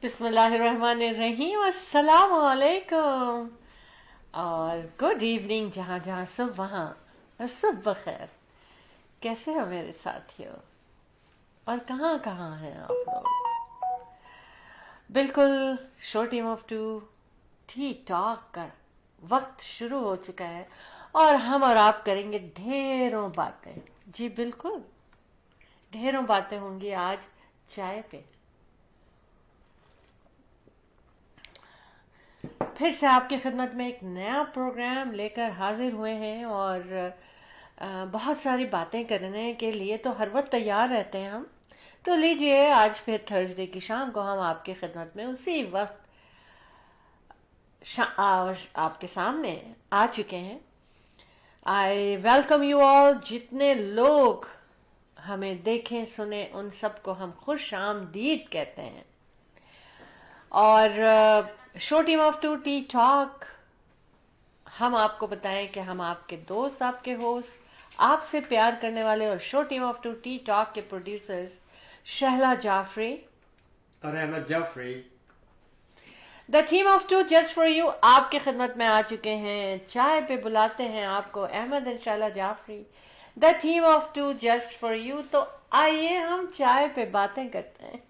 बिस्मिल्लाहिर्रहमानिर्रहीम, अस्सलाम वालेकुम और गुड इवनिंग जहाँ जहाँ सब वहाँ और सब बखैर। कैसे हो मेरे साथियों और कहाँ कहाँ हैं आप लोग? बिल्कुल show team of two T talk का वक्त शुरू हो चुका है और हम और आप करेंगे ढेरों बातें। जी बिल्कुल, ढेरों बातें होंगी आज चाय पे। फिर से आपकी खिदमत में एक नया प्रोग्राम लेकर हाजिर हुए हैं और बहुत सारी बातें करने के लिए तो हर वक्त तैयार रहते हैं हम। तो लीजिए, आज फिर थर्सडे की शाम को हम आपकी खिदमत में उसी वक्त आपके सामने आ चुके हैं। I welcome you all. जितने लोग हमें देखें सुने उन सबको हम खुश आमदीद कहते हैं। और show team of two T talk, हम आपको बताएं कि हम आपके दोस्त, आपके होस्ट, आपसे प्यार करने वाले और show team of two T talk के प्रोड्यूसर्स शहला जाफरी और Ahmed Jafri, the team of two just for you आपके खिदमत में आ चुके हैं। चाय पे बुलाते हैं आपको अहमद और Shehla Jafri, the team of two just for you. तो आइए हम चाय पे बातें करते हैं।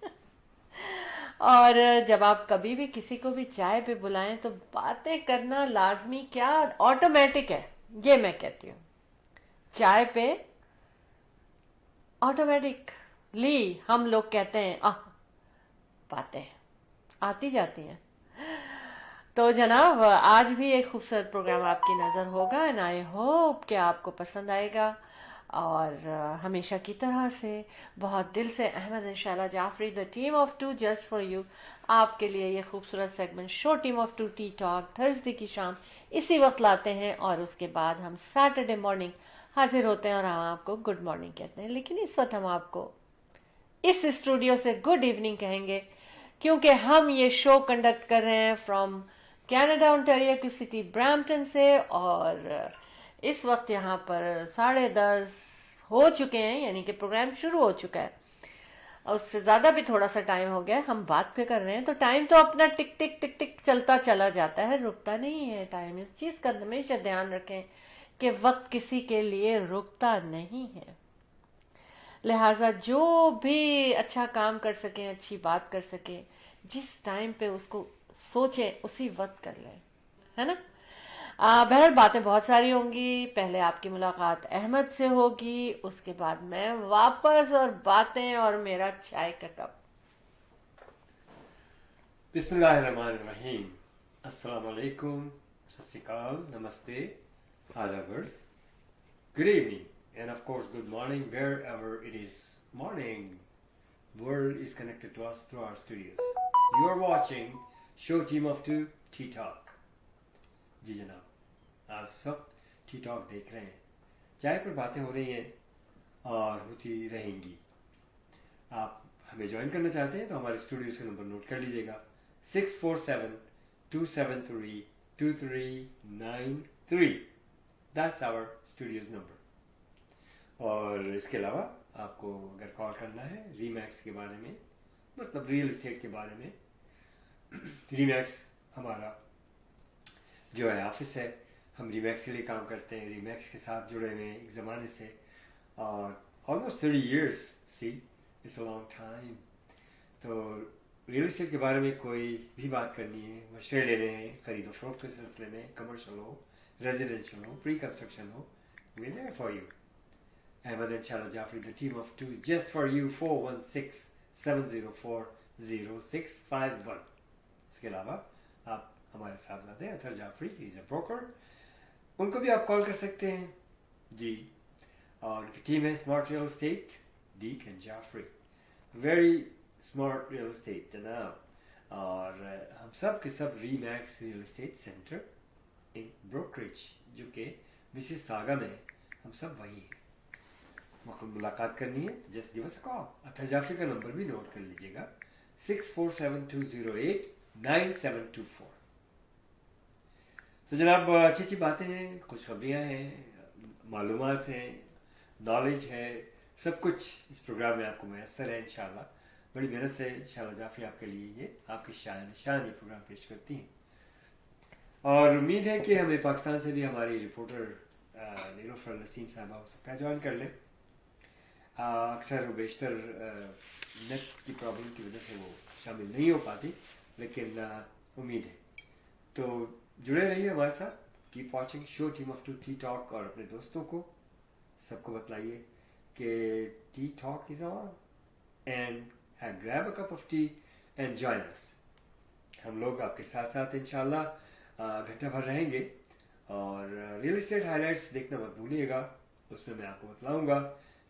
और जब आप कभी भी किसी को भी चाय पे बुलाएं तो बातें करना लाजमी क्या ऑटोमेटिक है, ये मैं कहती हूँ। चाय पे ऑटोमेटिकली हम लोग कहते हैं बातें आती जाती हैं। तो जनाब, आज भी एक खूबसूरत प्रोग्राम आपकी नज़र होगा एंड आई होप कि आपको पसंद आएगा। और हमेशा की तरह से बहुत दिल से अहमद इंशाल्लाह Jafri, the team of two just for you, आपके लिए ये खूबसूरत segment show team of two T talk Thursday की शाम इसी वक्त लाते हैं। और उसके बाद हम सैटरडे मॉर्निंग हाजिर होते हैं और हम आपको गुड मॉर्निंग कहते हैं। लेकिन इस वक्त हम आपको इस स्टूडियो से गुड इवनिंग कहेंगे क्योंकि हम ये शो कंडक्ट कर रहे हैं फ्रॉम कनाडा ओंटारियो की सिटी ब्रैम्पटन से। और इस वक्त यहाँ पर 10:30 हो चुके हैं, यानी कि प्रोग्राम शुरू हो चुका है और उससे ज़्यादा भी थोड़ा सा टाइम हो गया। हम बात पे कर रहे हैं तो टाइम तो अपना टिक टिक टिक टिक चलता चला जाता है, रुकता नहीं है टाइम। इस चीज़ का हमेशा ध्यान रखें कि वक्त किसी के लिए रुकता नहीं है। लिहाजा जो भी अच्छा काम कर सकें, अच्छी बात कर सकें, जिस टाइम पे उसको सोचें उसी वक्त कर लें, है ना। बहरहाल बातें बहुत सारी होंगी। पहले आपकी मुलाकात अहमद से होगी, उसके बाद मैं वापस और बातें और मेरा चाय का कप। बिस्मिल्लाहिर्रहमानिर्रहीम, अस्सलाम वालेकुम, सत श्री अकाल, नमस्ते, आदाबर्स, good evening, and of course good morning wherever it is morning. World is connected to us through our studios. You are watching show team of two Tea Talk. जी जनाब, आप सब टी टॉक देख रहे हैं। चाय पर बातें हो रही हैं और होती रहेंगी। आप हमें ज्वाइन करना चाहते हैं तो हमारे स्टूडियोज का नंबर नोट कर लीजिएगा, 647-273-2393। That's our studios number. और इसके अलावा आपको अगर कॉल करना है रीमैक्स के बारे में, मतलब रियल एस्टेट के बारे में, रीमैक्स हमारा जो है ऑफिस है, हम रीमैक्स के लिए काम करते हैं। रीमैक्स के साथ जुड़े हुए हैं एक ज़माने से, और almost 30 years, see it's a long time. तो रियल एस्टेट के बारे में कोई भी बात करनी है, मशवरे लेने हैं, खरीदो फरोख्त के सिलसिले में, कमर्शियल हो, रेजिडेंशियल हो, प्री कंस्ट्रक्शन हो, we there for you. Ahmed and Shehla Jafri, the team of two just for you, 416-704-0651। इसके अलावा आप हमारे साहबजादे Athar Jafri, is a broker, उनको भी आप कॉल कर सकते हैं जी। और टीम है स्मार्ट रियल एस्टेट, डीक and Jafri, very smart real estate जनाब। और हम सब के सब Remax real estate centre in brokerage, जो कि मिसिस सागा में, हम सब वही हैं। मुलाकात करनी है तो just give us a call. Athar Jafri का नंबर भी नोट कर लीजिएगा, 647-208-9724। तो जनाब, अच्छी अच्छी बातें हैं, खुशखबरियाँ हैं, मालूमात हैं, नॉलेज है, सब कुछ इस प्रोग्राम में आपको मैसर है इंशाल्लाह। बड़ी मेहनत से शाला जाफरी आपके लिए ये आपकी शान ये प्रोग्राम पेश करती हैं। और उम्मीद है कि हमें पाकिस्तान से भी हमारी रिपोर्टर नीलोफर नसीम साहबा हो सकता है ज्वाइन कर लें। अक्सर बेशतर नेट की प्रॉब्लम की वजह से वो शामिल नहीं हो पाती, लेकिन उम्मीद है। तो जुड़े रहिए हमारे साथ, keep watching show team of two T Talk, और अपने दोस्तों को सबको बताइए कि Tea Talk is on and grab a cup of tea and join us. हम लोग आपके साथ साथ इंशाल्लाह घंटा भर रहेंगे, और रियल एस्टेट हाइलाइट्स देखना मत भूलिएगा। उसमें मैं आपको बतलाऊंगा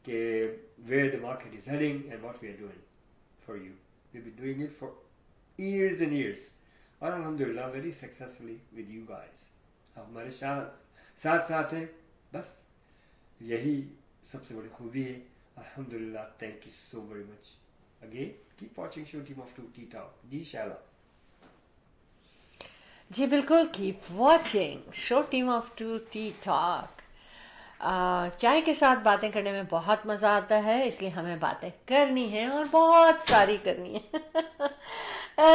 कि where the market is heading and what we are doing for you. We been doing it for years and years, और अल्हम्दुलिल्लाह very successfully with you guys. आप हमारे साथ साथ हैं, बस यही सबसे बड़ी खूबी है। अल्हम्दुलिल्लाह, thank you so very much again. Keep watching show team of two T talk. जी शाला। जी बिल्कुल, keep watching show team of two T talk. चाय के साथ बातें करने में बहुत मज़ा आता है, इसलिए हमें बातें करनी है और बहुत सारी करनी है।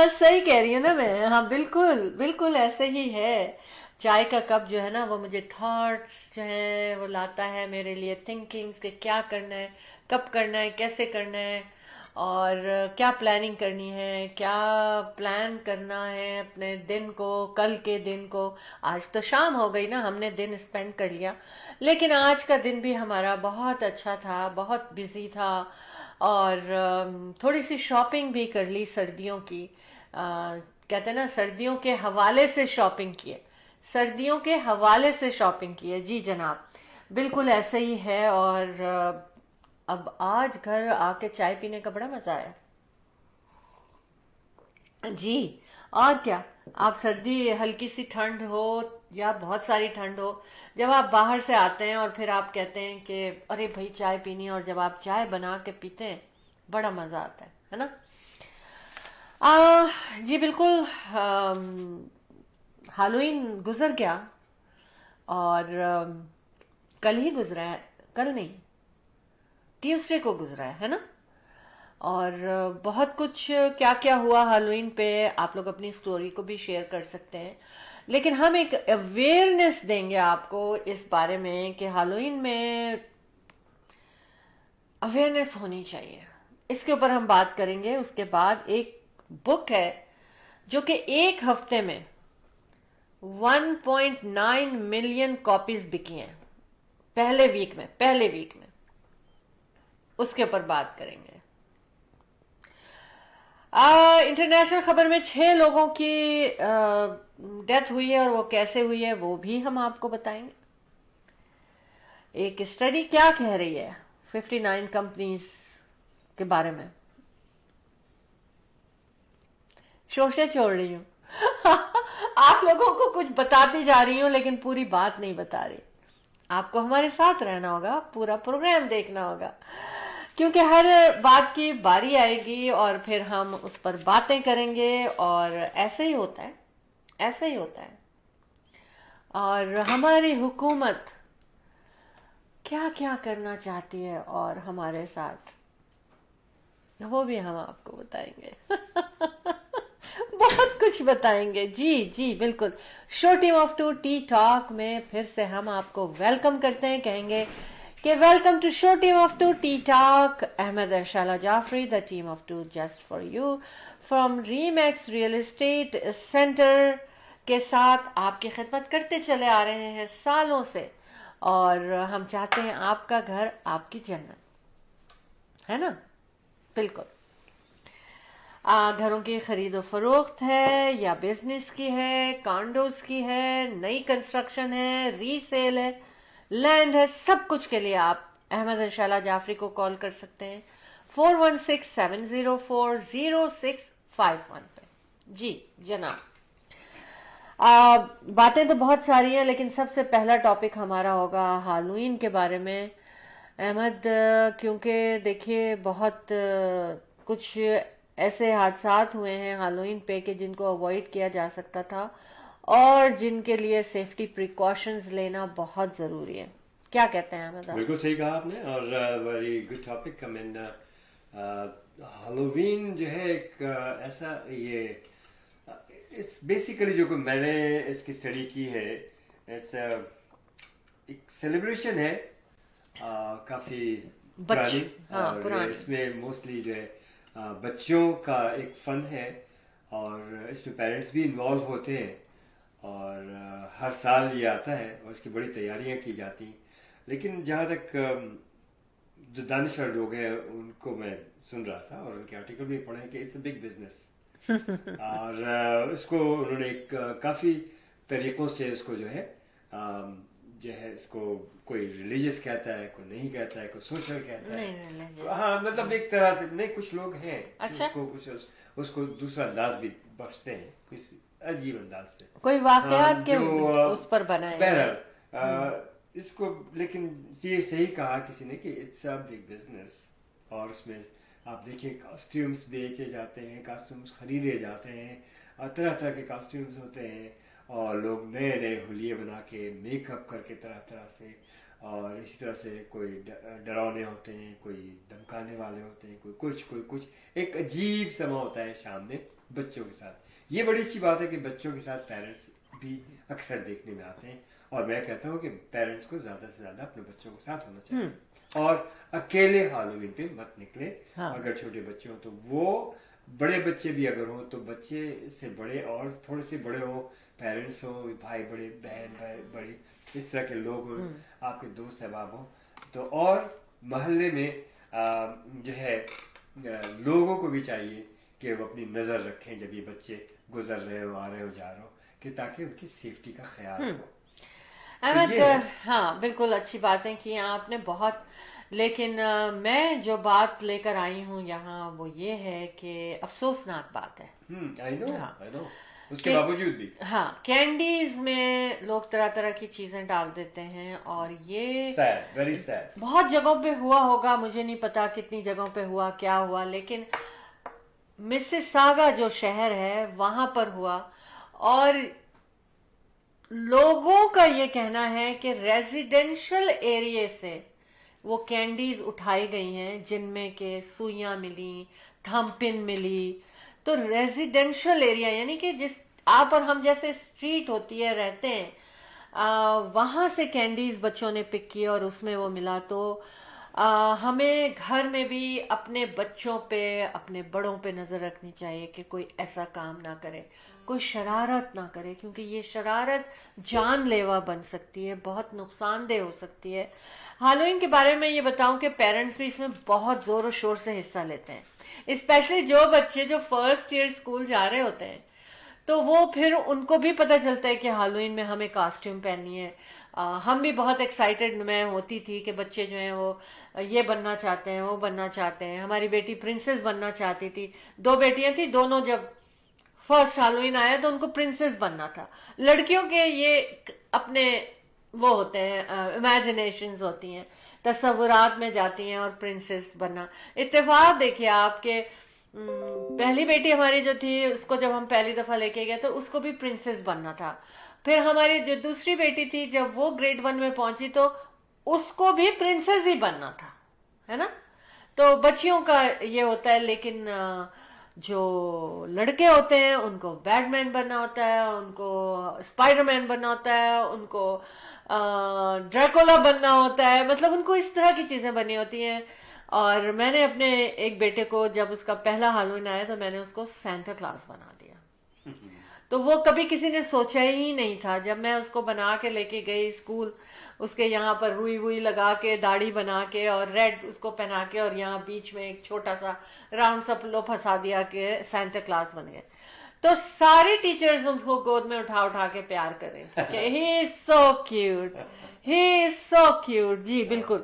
सही कह रही हूँ ना मैं? हाँ बिल्कुल बिल्कुल ऐसे ही है। चाय का कप जो है ना, वो मुझे थॉट्स जो है वो लाता है मेरे लिए, थिंकिंग्स के क्या करना है, कब करना है, कैसे करना है, और क्या प्लानिंग करनी है, क्या प्लान करना है अपने दिन को, कल के दिन को। आज तो शाम हो गई ना, हमने दिन स्पेंड कर लिया, लेकिन आज का दिन भी हमारा बहुत अच्छा था, बहुत बिजी था, और थोड़ी सी शॉपिंग भी कर ली सर्दियों की। कहते हैं ना, सर्दियों के हवाले से शॉपिंग किए, सर्दियों के हवाले से शॉपिंग किए। जी जनाब, बिल्कुल ऐसे ही है। और अब आज घर आके चाय पीने का बड़ा मजा आया जी। और क्या, आप सर्दी, हल्की सी ठंड हो या बहुत सारी ठंड हो, जब आप बाहर से आते हैं और फिर आप कहते हैं कि अरे भाई चाय पीनी है, और जब आप चाय बना के पीते हैं बड़ा मजा आता है ना? जी बिल्कुल। हालोवीन गुजर गया, और कल ही गुजरा है, कल नहीं, ट्यूसडे को गुजरा है ना? और बहुत कुछ क्या क्या हुआ हालोवीन पे, आप लोग अपनी स्टोरी को भी शेयर कर सकते हैं, लेकिन हम एक अवेयरनेस देंगे आपको इस बारे में कि हालोवीन में अवेयरनेस होनी चाहिए। इसके ऊपर हम बात करेंगे। उसके बाद एक बुक है जो कि एक हफ्ते में 1.9 मिलियन कॉपीज बिकी हैं, पहले वीक में। उसके ऊपर बात करेंगे। इंटरनेशनल खबर में 6 लोगों की डेथ हुई है, और वो कैसे हुई है वो भी हम आपको बताएंगे। एक स्टडी क्या कह रही है 59 कंपनीज के बारे में। शोशे छोड़ रही हूँ आप लोगों को कुछ बताती जा रही हूँ, लेकिन पूरी बात नहीं बता रही। आपको हमारे साथ रहना होगा, पूरा प्रोग्राम देखना होगा, क्योंकि हर बात की बारी आएगी और फिर हम उस पर बातें करेंगे। और ऐसे ही होता है, ऐसे ही होता है। और हमारी हुकूमत क्या क्या करना चाहती है और हमारे साथ, वो भी हम आपको बताएंगे बहुत कुछ बताएंगे। जी जी बिल्कुल। Show team of two T Talk में फिर से हम आपको वेलकम करते हैं, कहेंगे कि welcome to show team of two T talk. Ahmad और Shala Jafri, the team of two just for you from Remax real estate centre के साथ आपकी खिदमत करते चले आ रहे हैं सालों से, और हम चाहते हैं आपका घर आपकी जन्नत, है ना? बिल्कुल। घरों की खरीदो फरोख्त है या बिजनेस की है, कॉन्डोज की है, नई कंस्ट्रक्शन है, रीसेल है, लैंड है, सब कुछ के लिए आप अहमद इंशाल्लाह जाफरी को कॉल कर सकते हैं 416-704-0651 पे। जी जनाब। बातें तो बहुत सारी हैं, लेकिन सबसे पहला टॉपिक हमारा होगा हालोवीन के बारे में। अहमद, क्योंकि देखिए बहुत कुछ ऐसे हादसात हुए हैं हालोवीन पे कि जिनको अवॉइड किया जा सकता था, और जिनके लिए सेफ्टी प्रिकॉशंस लेना बहुत ज़रूरी है। क्या कहते हैं अहमद आप? बिल्कुल सही कहा आपने, और very good topic. I mean Halloween جو ہے ایک ایسا یہ بیسیکلی جو کہ میں نے اس کی اسٹڈی کی ہے ایک سیلیبریشن ہے کافی پرانی اور اس میں موسٹلی جو ہے بچوں کا ایک فن ہے اور اس میں پیرنٹس بھی انوالو ہوتے ہیں اور ہر سال یہ آتا ہے اور اس کی بڑی تیاریاں کی جاتی ہیں. لیکن جہاں تک جو دانشور لوگ ہیں ان کو میں سن رہا تھا اور ان کے آرٹیکل بھی پڑھے کہ اٹس اے بگ بزنس اور اس کو انہوں نے ایک کافی طریقوں سے اس کو جو ہے اس کو کوئی ریلیجیس کہتا ہے کوئی نہیں کہتا ہے کوئی سوشل کہتا ہے. ہاں مطلب ایک طرح سے نہیں کچھ لوگ ہیں اس کو دوسرا انداز بھی بخشتے ہیں کچھ عجیب انداز سے کوئی واقعات کے اس پر بنا ہے. بہرحال اس کو لیکن یہ صحیح کہا کسی نے کہ اٹس اے بگ بزنس اور اس میں آپ دیکھیں کاسٹیومز بیچے جاتے ہیں کاسٹیومز خریدے جاتے ہیں اور طرح طرح کے کاسٹیومز ہوتے ہیں اور لوگ نئے نئے حلیے بنا کے میک اپ کر کے طرح طرح سے اور اسی طرح سے کوئی ڈراؤنے ہوتے ہیں کوئی دھمکانے والے ہوتے ہیں کوئی کچھ ایک عجیب سما ہوتا ہے شام میں بچوں کے ساتھ. یہ بڑی اچھی بات ہے کہ بچوں کے ساتھ پیرنٹس بھی اکثر دیکھنے میں آتے ہیں اور میں کہتا ہوں کہ پیرنٹس کو زیادہ سے زیادہ اپنے بچوں کے ساتھ ہونا چاہیے اور اکیلے ہالووین پہ مت نکلے. اگر چھوٹے بچے ہوں تو وہ بڑے بچے بھی اگر ہوں تو بچے سے بڑے اور تھوڑے سے بڑے ہوں پیرنٹس ہوں بھائی بڑے بہن بڑی اس طرح کے لوگ ہوں آپ کے دوست احباب ہوں تو اور محلے میں جو ہے لوگوں کو بھی چاہیے کہ وہ اپنی نظر رکھیں جب یہ بچے گزر رہے ہو آ رہے ہو جا رہے ہو کہ تاکہ ان کی سیفٹی کا خیال ہو. احمد ہاں بالکل اچھی باتیں کی آپ نے بہت. لیکن میں جو بات لے کر آئی ہوں یہاں وہ یہ ہے کہ افسوسناک بات ہے اس کے باوجود بھی ہاں کینڈیز میں لوگ طرح طرح کی چیزیں ڈال دیتے ہیں اور یہ ویری سیڈ بہت جگہوں پہ ہوا ہوگا مجھے نہیں پتا کتنی جگہوں پہ ہوا کیا ہوا لیکن مسیساگا جو شہر ہے وہاں پر ہوا اور لوگوں کا یہ کہنا ہے کہ ریزیڈینشل ایریے سے وہ کینڈیز اٹھائی گئی ہیں جن میں کہ سوئیاں ملی تھم پن ملی. تو ریزیڈینشل ایریا یعنی کہ جس آپ اور ہم جیسے اسٹریٹ ہوتی ہے رہتے ہیں وہاں سے کینڈیز بچوں نے پک کی اور اس میں وہ ملا. تو ہمیں گھر میں بھی اپنے بچوں پہ اپنے بڑوں پہ نظر رکھنی چاہیے کہ کوئی ایسا کام نہ کرے کوئی شرارت نہ کرے کیونکہ یہ شرارت جان لیوا بن سکتی ہے بہت نقصان دہ ہو سکتی ہے. ہالووین کے بارے میں یہ بتاؤں کہ پیرنٹس بھی اس میں بہت زور و شور سے حصہ لیتے ہیں اسپیشلی جو بچے جو فرسٹ ایئر اسکول جا رہے ہوتے ہیں تو وہ پھر ان کو بھی پتہ چلتا ہے کہ ہالووین میں ہمیں کاسٹیوم پہننی ہے. ہم بھی بہت ایکسائٹیڈ میں ہوتی تھی کہ بچے جو ہیں وہ یہ بننا چاہتے ہیں وہ بننا چاہتے ہیں. ہماری بیٹی پرنسس بننا چاہتی تھی 2 بیٹیاں تھیں دونوں جب فرسٹ ہالووین آیا تو ان کو پرنسس بننا تھا. لڑکیوں کے یہ اپنے وہ ہوتے ہیں امیجنیشنز ہوتی ہیں تصورات میں جاتی ہیں اور پرنسس بننا. اتفاق دیکھیے آپ کے پہلی بیٹی ہماری جو تھی اس کو جب ہم پہلی دفعہ لے کے گئے تو اس کو بھی پرنسس بننا تھا. پھر ہماری جو دوسری بیٹی تھی جب وہ گریڈ 1 میں پہنچی تو اس کو بھی پرنسس ہی بننا تھا ہے نا. تو بچیوں کا یہ ہوتا ہے لیکن جو لڑکے ہوتے ہیں ان کو بیٹ مین بننا ہوتا ہے ان کو اسپائڈر مین بننا ہوتا ہے ان کو ڈریکولا بننا ہوتا ہے مطلب ان کو اس طرح کی چیزیں بنی ہوتی ہیں. اور میں نے اپنے ایک بیٹے کو جب اس کا پہلا ہالووین آیا تو میں نے اس کو سینٹا کلاس بنا دیا. تو وہ کبھی کسی نے سوچا ہی نہیں تھا. جب میں اس کو بنا کے لے کے گئی اسکول اس کے یہاں پر روئی ووئی لگا کے داڑھی بنا کے اور ریڈ اس کو پہنا کے اور یہاں بیچ میں ایک چھوٹا سا راؤنڈ سا پلو پھنسا دیا کہ سینٹا کلاس بن گئے. تو ساری ٹیچرز ان کو گود میں اٹھا کے پیار کر رہے تھے کہ ہی از سو کیوٹ ہی از سو کیوٹ. جی بالکل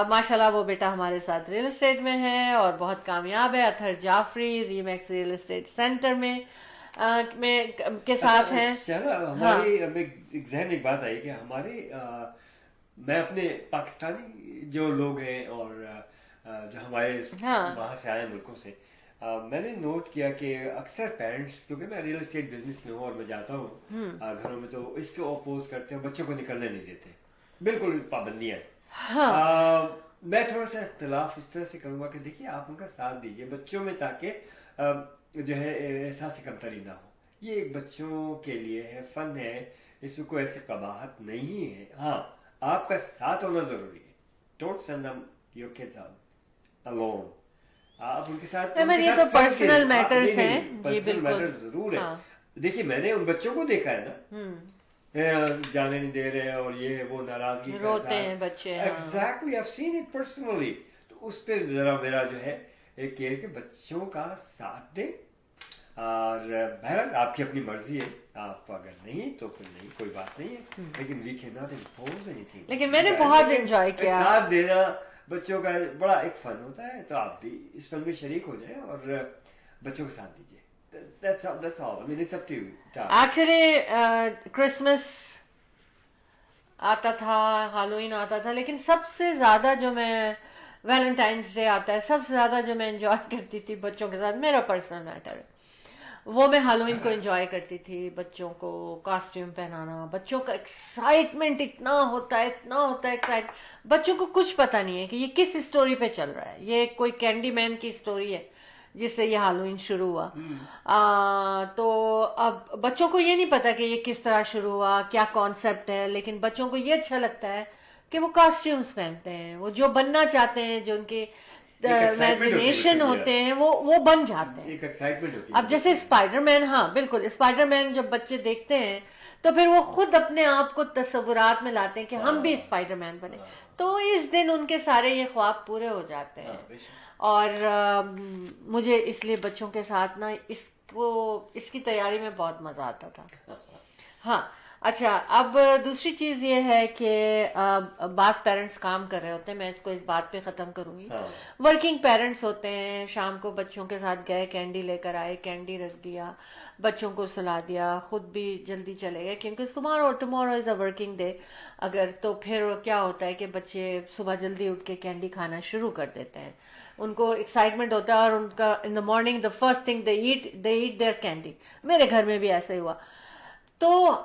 ماشاء اللہ وہ بیٹا ہمارے ساتھ ریئل اسٹیٹ میں ہے اور بہت کامیاب ہے. اطہر جعفری ری میکس ریئل اسٹیٹ سینٹر میں کے ساتھ ہیں. ہماری ایک ذہن ایک بات آئی کہ ہمارے میں اپنے پاکستانی جو لوگ ہیں اور جو ہمارے وہاں سے آئے ملکوں سے میں نے نوٹ کیا کہ اکثر پیرنٹس کیونکہ میں ریئل اسٹیٹ بزنس میں ہوں اور میں جاتا ہوں گھروں میں تو اس کو اپوز کرتے ہیں بچوں کو نکلنے نہیں دیتے بالکل پابندیاں मैं थोड़ा सा इख्तिलाफ इस तरह से करूंगा कि देखिए आप उनका साथ दीजिए बच्चों में, ताकि जो है एहसास कमतरी ना हो। ये एक बच्चों के लिए है, फन है, इसमें कोई ऐसी कबाहत नहीं है। हाँ, आपका साथ होना जरूरी है। Don't send them your kids out alone. आप उनके साथ ये तो पर्सनल मैटर्स हैं जी, पर्सनल बिल्कुल मैटर जरूर है। हाँ। देखिए मैंने उन बच्चों को देखा है ना, जाने नहीं दे रहे और ये वो नाराजगी का रोते हैं बच्चे, हाँ। Exactly, I have seen it personally. तो उस पे जरा मेरा जो है एक ये है कि बच्चों का साथ दें, और बहरहाल आपकी अपनी मर्जी है, आप अगर नहीं तो फिर नहीं, कोई बात नहीं है, लेकिन we can not impose anything. लेकिन मैंने बहुत एंजॉय किया। साथ देना बच्चों का बड़ा एक फन होता है, तो आप भी इस फन में शरीक हो जाए और बच्चों को साथ दीजिए। That's all. I mean, it's up to you. Actually Christmas आता था, हैलोवीन आता था, लेकिन सबसे ज्यादा जो मैं, वैलेंटाइंस डे आता है, सबसे ज्यादा जो मैं एंजॉय करती थी बच्चों के साथ, मेरा पर्सनल मैटर है, वो मैं हैलोवीन को एंजॉय करती थी। बच्चों को कॉस्ट्यूम पहनाना, बच्चों का एक्साइटमेंट इतना होता है, इतना होता है एक्साइट, बच्चों को कुछ पता नहीं है कि ये किस स्टोरी पे चल रहा है, ये कोई कैंडी मैन की स्टोरी है जिससे ये हैलोवीन शुरू हुआ। तो अब बच्चों को ये नहीं पता कि ये किस तरह शुरू हुआ, क्या कॉन्सेप्ट है, लेकिन बच्चों को ये अच्छा लगता है कि वो कॉस्ट्यूम्स पहनते हैं, वो जो बनना चाहते हैं, जो उनके इमेजिनेशन होते हैं, वो बन जाते हैं, एक एक्साइटमेंट होती है। अब जैसे स्पाइडरमैन, हाँ बिल्कुल, स्पाइडरमैन जब बच्चे देखते हैं तो फिर वो खुद अपने आप को तस्वुरात में लाते हैं कि हम भी स्पाइडरमैन बने, तो इस दिन उनके सारे ये ख्वाब पूरे हो जाते हैं। और मुझे इसलिए बच्चों के साथ ना इसकी तैयारी में बहुत मजा आता था। हाँ, अच्छा, अब दूसरी चीज ये है कि बास पेरेंट्स काम कर रहे होते हैं, मैं इसको इस बात पे खत्म करूंगी। वर्किंग पेरेंट्स होते हैं, शाम को बच्चों के साथ गए, कैंडी लेकर आए, कैंडी रख दिया, बच्चों को सुला दिया, खुद भी जल्दी चले गए, क्योंकि tomorrow is a working day. अगर तो फिर क्या होता है कि बच्चे सुबह जल्दी उठ के कैंडी खाना शुरू कर देते हैं, उनको एक्साइटमेंट होता है, और उनका in the morning the first thing they eat there candy. मेरे घर में भी ऐसा ही हुआ। तो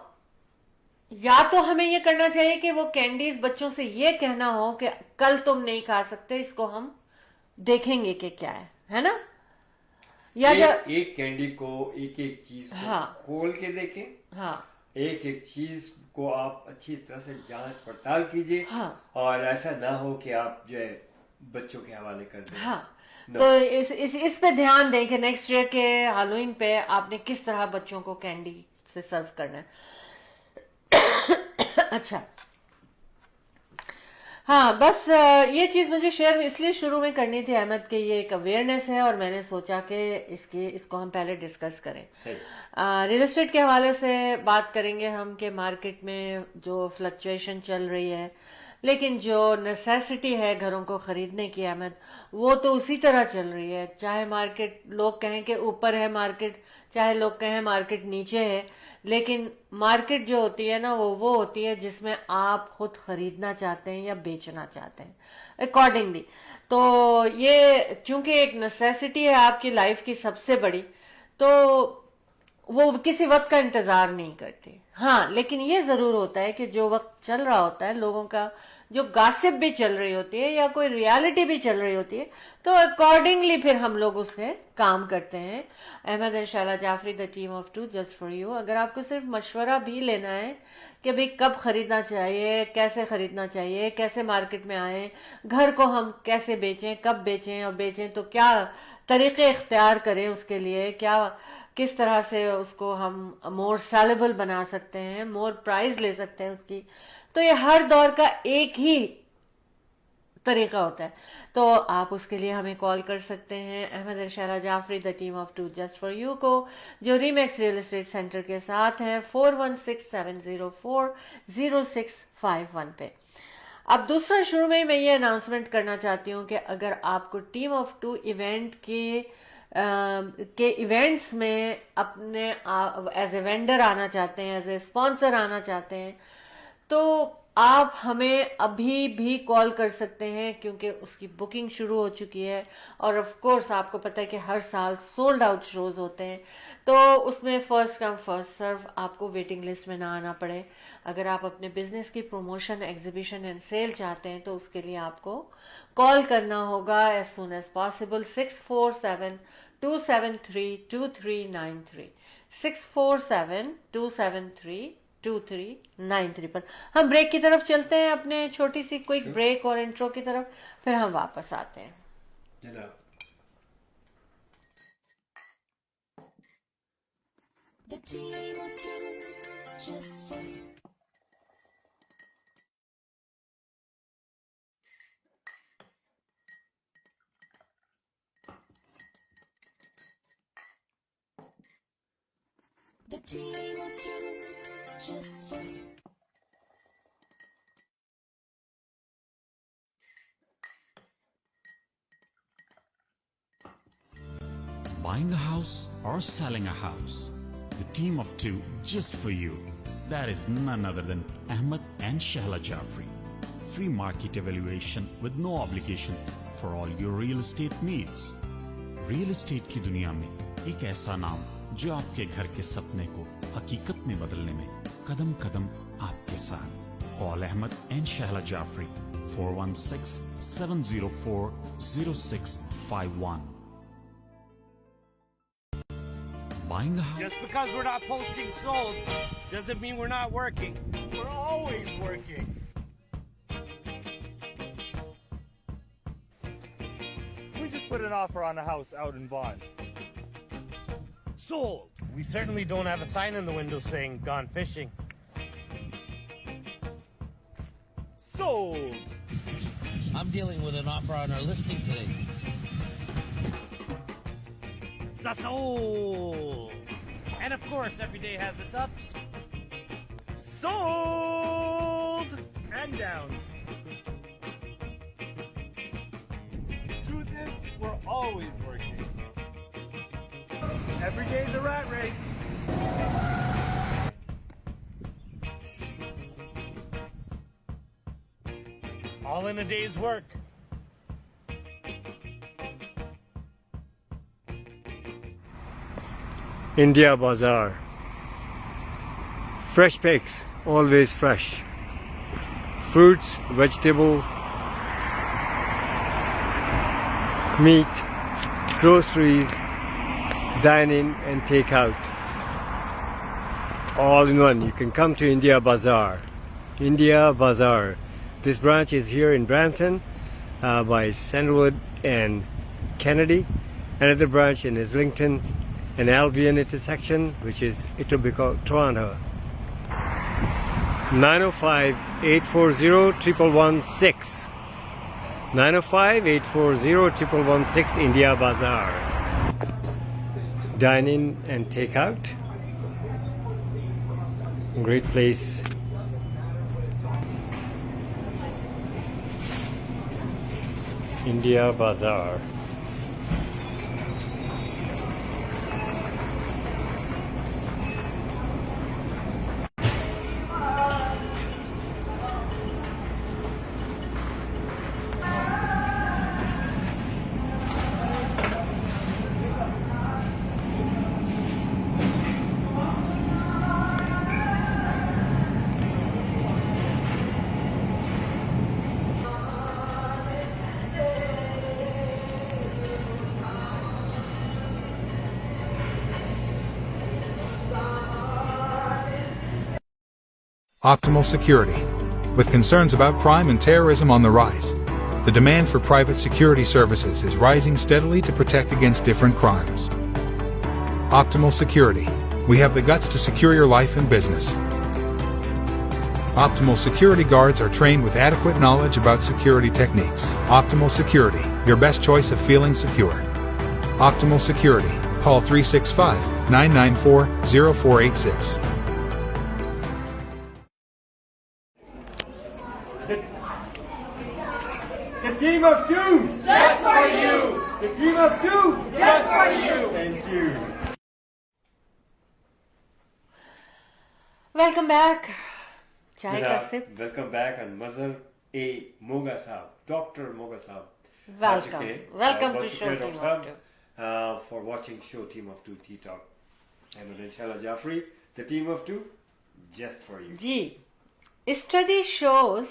या तो हमें ये करना चाहिए कि वो कैंडीज बच्चों से ये कहना हो कि कल तुम नहीं खा सकते, इसको हम देखेंगे कि क्या है ना, या एक कैंडी को, एक एक चीज को हाँ, खोल के देखें, हाँ, एक एक चीज को आप अच्छी तरह से जांच पड़ताल कीजिए, हाँ, और ऐसा ना हो कि आप जो है बच्चों के हवाले कर दें। हाँ, तो इस पे ध्यान दें कि नेक्स्ट ईयर के हैलोवीन पे आपने किस तरह बच्चों को कैंडी से सर्व करना है। अच्छा, हाँ, बस ये चीज मुझे शेयर इसलिए शुरू में करनी थी अहमद, के ये एक अवेयरनेस है, और मैंने सोचा कि इसको हम पहले डिस्कस करें। रियल एस्टेट के हवाले से बात करेंगे हम कि मार्केट में जो फ्लक्चुएशन चल रही है, लेकिन जो नेसेसिटी है घरों को खरीदने की अहमद, वो तो उसी तरह चल रही है, चाहे मार्केट लोग कहें कि ऊपर है मार्केट, चाहे लोग कहें मार्केट नीचे है, लेकिन मार्केट जो होती है ना, वो होती है जिसमें आप खुद खरीदना चाहते हैं या बेचना चाहते हैं अकॉर्डिंगली। तो ये चूंकि एक नेसेसिटी है आपकी लाइफ की सबसे बड़ी, तो वो किसी वक्त का इंतजार नहीं करती। हाँ, लेकिन ये जरूर होता है कि जो वक्त चल रहा होता है, लोगों का जो गॉसिप भी चल रही होती है या कोई रियलिटी भी चल रही होती है, तो अकॉर्डिंगली फिर हम लोग उससे काम करते हैं। Ahmed and Shehla Jafri, the team of two, just for you. अगर आपको सिर्फ मशवरा भी लेना है कि भाई कब खरीदना चाहिए, कैसे खरीदना चाहिए, कैसे मार्केट में आए, घर को हम कैसे बेचें, कब बेचें, और बेचें तो क्या तरीके इख्तियार करें उसके लिए, क्या किस तरह से उसको हम मोर सेलेबल बना सकते हैं, मोर प्राइस ले सकते हैं उसकी, तो ये हर दौर का एक ही तरीका होता है। तो आप उसके लिए हमें कॉल कर सकते हैं, Ahmed and Shehla Jafri, the team of two, just for you को, जो रीमैक्स रियल एस्टेट सेंटर के साथ है, 4167040651 पे। अब दूसरा, शुरू में मैं ये अनाउंसमेंट करना चाहती हूँ कि अगर आपको टीम ऑफ टू इवेंट के इवेंट्स में अपने एज ए वेंडर आना चाहते हैं, एज ए स्पॉन्सर आना चाहते हैं, तो आप हमें अभी भी कॉल कर सकते हैं, क्योंकि उसकी बुकिंग शुरू हो चुकी है। और ऑफ कोर्स आपको पता है कि हर साल सोल्ड आउट शोज होते हैं, तो उसमें फर्स्ट कम फर्स्ट सर्व, आपको वेटिंग लिस्ट में ना आना पड़े, अगर आप अपने बिजनेस की प्रमोशन, एग्जीबिशन एंड सेल चाहते हैं तो उसके लिए आपको कॉल करना होगा एज सुन एज पॉसिबल 647-273-2393 647-273-2393 पर। हम ब्रेक की तरफ चलते हैं, अपने छोटी सी क्विक ब्रेक और इंट्रो की तरफ, फिर हम वापस आते हैं। जनाब The team of two, just for you. The team of two, just for you. Buying a house or selling a house? The team of two just for you. That is none other than Ahmed and Shahla Jafri. Free market evaluation with no obligation for all your real estate needs. Real estate की दुनिया में एक ऐसा नाम जो आपके घर के सपने को हकीकत में बदलने में कदम कदम आपके साथ। Call Ahmed and Shahla Jafri 416-704-0651. Buying a house. Just because we're not posting solds doesn't mean we're not working. We're always working. We just put an offer on a house out in Vaughan. Sold. We certainly don't have a sign in the window saying gone fishing. Sold. I'm dealing with an offer on our listing today. Sold. And of course, every day has its ups. Sold. And downs. Truth is, we're always working. Every day's a rat race. All in a day's work. India Bazaar. Fresh picks, always fresh. Fruits, vegetable, meat, groceries, dine in and take out. All in one. You can come to India Bazaar. India Bazaar. This branch is here in Brampton by Sandalwood and Kennedy. Another branch in Islington and Albion intersection, which is Etobicoke, Toronto. 905-840-1116. 905-840-1116 India Bazaar. Dine in and take out. Great place. India Bazaar. Optimal Security. With concerns about crime and terrorism on the rise, the demand for private security services is rising steadily to protect against different crimes. Optimal Security. We have the guts to secure your life and business. Optimal Security guards are trained with adequate knowledge about security techniques. Optimal Security, your best choice of feeling secure. Optimal Security. Call 365-994-0486. The team of two! Just for you! The team of two! Just for you! Thank you. Welcome back. चाय का SIP. Welcome back and Mazhar A. Moga Saab, Dr. Moga Saab. Welcome. Welcome to Show Team of Two. For watching Show Team of Two Tea Talk. Ahmed and Shahla Jafri, the team of two, just for you. जी, study shows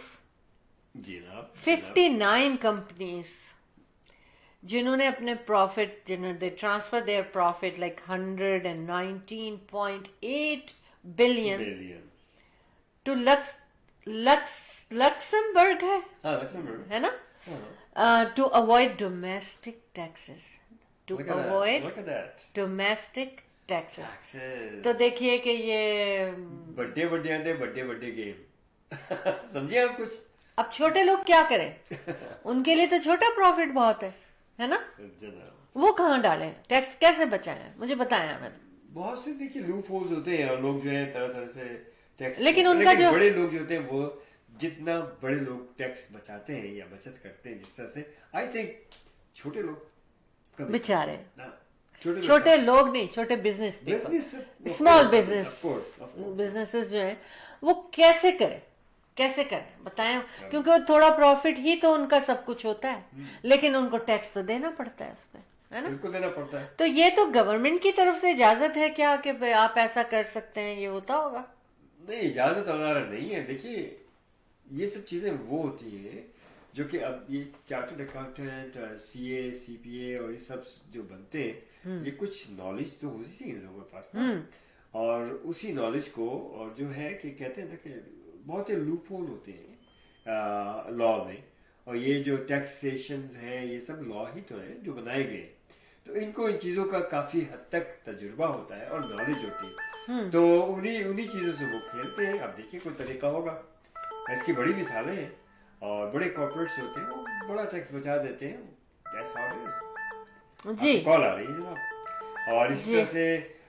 जी जनाब 59 companies जिन्होंने अपने profit, they transfer their profit like 119.8 billion billion to Luxembourg है हाँ लक्ष्मण ना? To avoid domestic taxes. To avoid look at that domestic taxes. taxes तो देखिए कि ये बड़े बड़े आते बड़े बड़े गेम समझे आप कुछ अब छोटे लोग क्या करें? उनके लिए तो छोटा प्रॉफिट बहुत है ना? जनाब वो कहाँ डालें? टैक्स कैसे बचाएं? मुझे बताएं अहमद। बहुत से देखिए लूप होल्स होते हैं और लोग जो है तरह तरह से टैक्स लेकिन उनका जो- बड़े लोग जो होते हैं वो जितना बड़े लोग टैक्स बचाते हैं या बचत करते हैं जिस तरह से आई थिंक छोटे लोग कभी बेचारे ना छोटे छोटे लोग नहीं, छोटे बिजनेस बिजनेस स्मॉल बिजनेसेस जो है वो कैसे करें बताएं, क्योंकि वो थोड़ा प्रॉफिट ही तो उनका सब कुछ होता है, लेकिन उनको टैक्स तो देना पड़ता है उसमें, है ना? बिल्कुल देना पड़ता है तो ये तो गवर्नमेंट की तरफ से इजाजत है क्या कि आप ऐसा कर सकते हैं? ये होता होगा? नहीं इजाजत वगैरह नहीं है। देखिए ये सब चीजें वो होती है जो कि अब ये चार्टर्ड अकाउंटेंट सीए सीपीए और ये सब जो बनते हैं ये कुछ नॉलेज तो होती चाहिए लोगों के पास ना, और उसी नॉलेज को और जो है कि कहते हैं ना कि बहुत ही लूप होल होते हैं लॉ में, और ये जो टैक्सेशंस हैं ये सब लॉ ही तो है जो बनाए गए, तो इनको इन चीजों का काफी हद तक तजुर्बा होता है और नॉलेज होती है, तो उन्हीं चीजों से वो खेलते हैं। अब देखिए कोई तरीका होगा, इसकी बड़ी मिसालें हैं और बड़े कॉर्पोरेट्स होते हैं वो बड़ा टैक्स बचा देते हैं। That's how it is। जी कॉल आ रही है जनाब, और इसी जी। तरह से